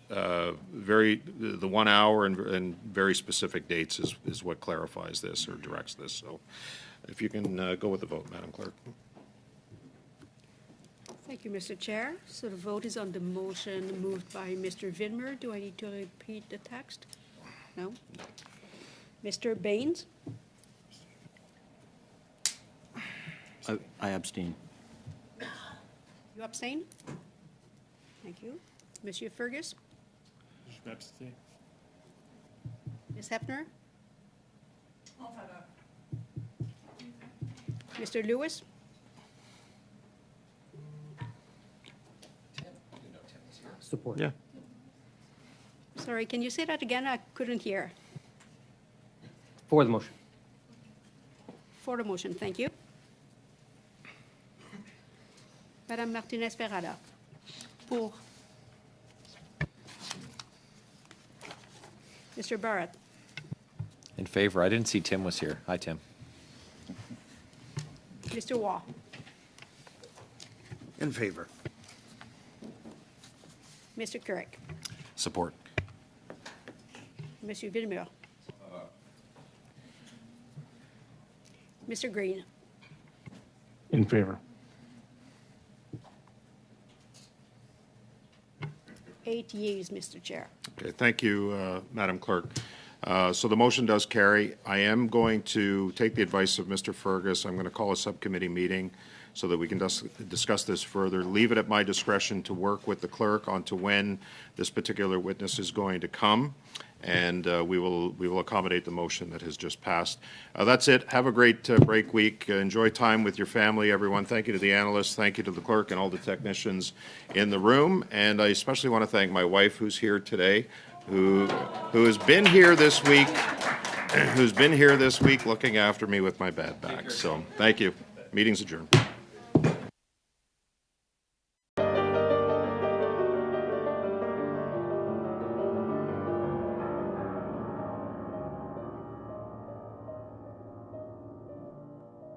S1: the 1 hour and very specific dates is what clarifies this or directs this. So if you can go with the vote, Madam Clerk.
S16: Thank you, Mr. Chair. So the vote is on the motion moved by Mr. Villemure. Do I need to repeat the text? No? Mr. Baines?
S15: I abstain.
S16: You abstain? Thank you. Monsieur Fergus? Ms. Hefner? Mr. Lewis?
S17: Support.
S1: Yeah.
S16: Sorry, can you say that again? I couldn't hear.
S17: For the motion.
S16: For the motion, thank you. Madame Martinez-Ferrada. Pour. Mr. Barrett.
S6: In favor. I didn't see Tim was here. Hi, Tim.
S16: Mr. Waugh.
S17: In favor.
S16: Mr. Cheuk.
S10: Support.
S16: Monsieur Villemure. Mr. Green.
S9: In favor.
S16: 8 yeas, Mr. Chair.
S1: Okay, thank you, Madam Clerk. So the motion does carry. I am going to take the advice of Mr. Fergus. I'm going to call a subcommittee meeting so that we can discuss this further. Leave it at my discretion to work with the clerk on to when this particular witness is going to come, and we will accommodate the motion that has just passed. That's it. Have a great break week. Enjoy time with your family, everyone. Thank you to the analysts. Thank you to the clerk and all the technicians in the room. And I especially want to thank my wife, who's here today, who has been here this week, looking after me with my bad back. So thank you. Meeting's adjourned.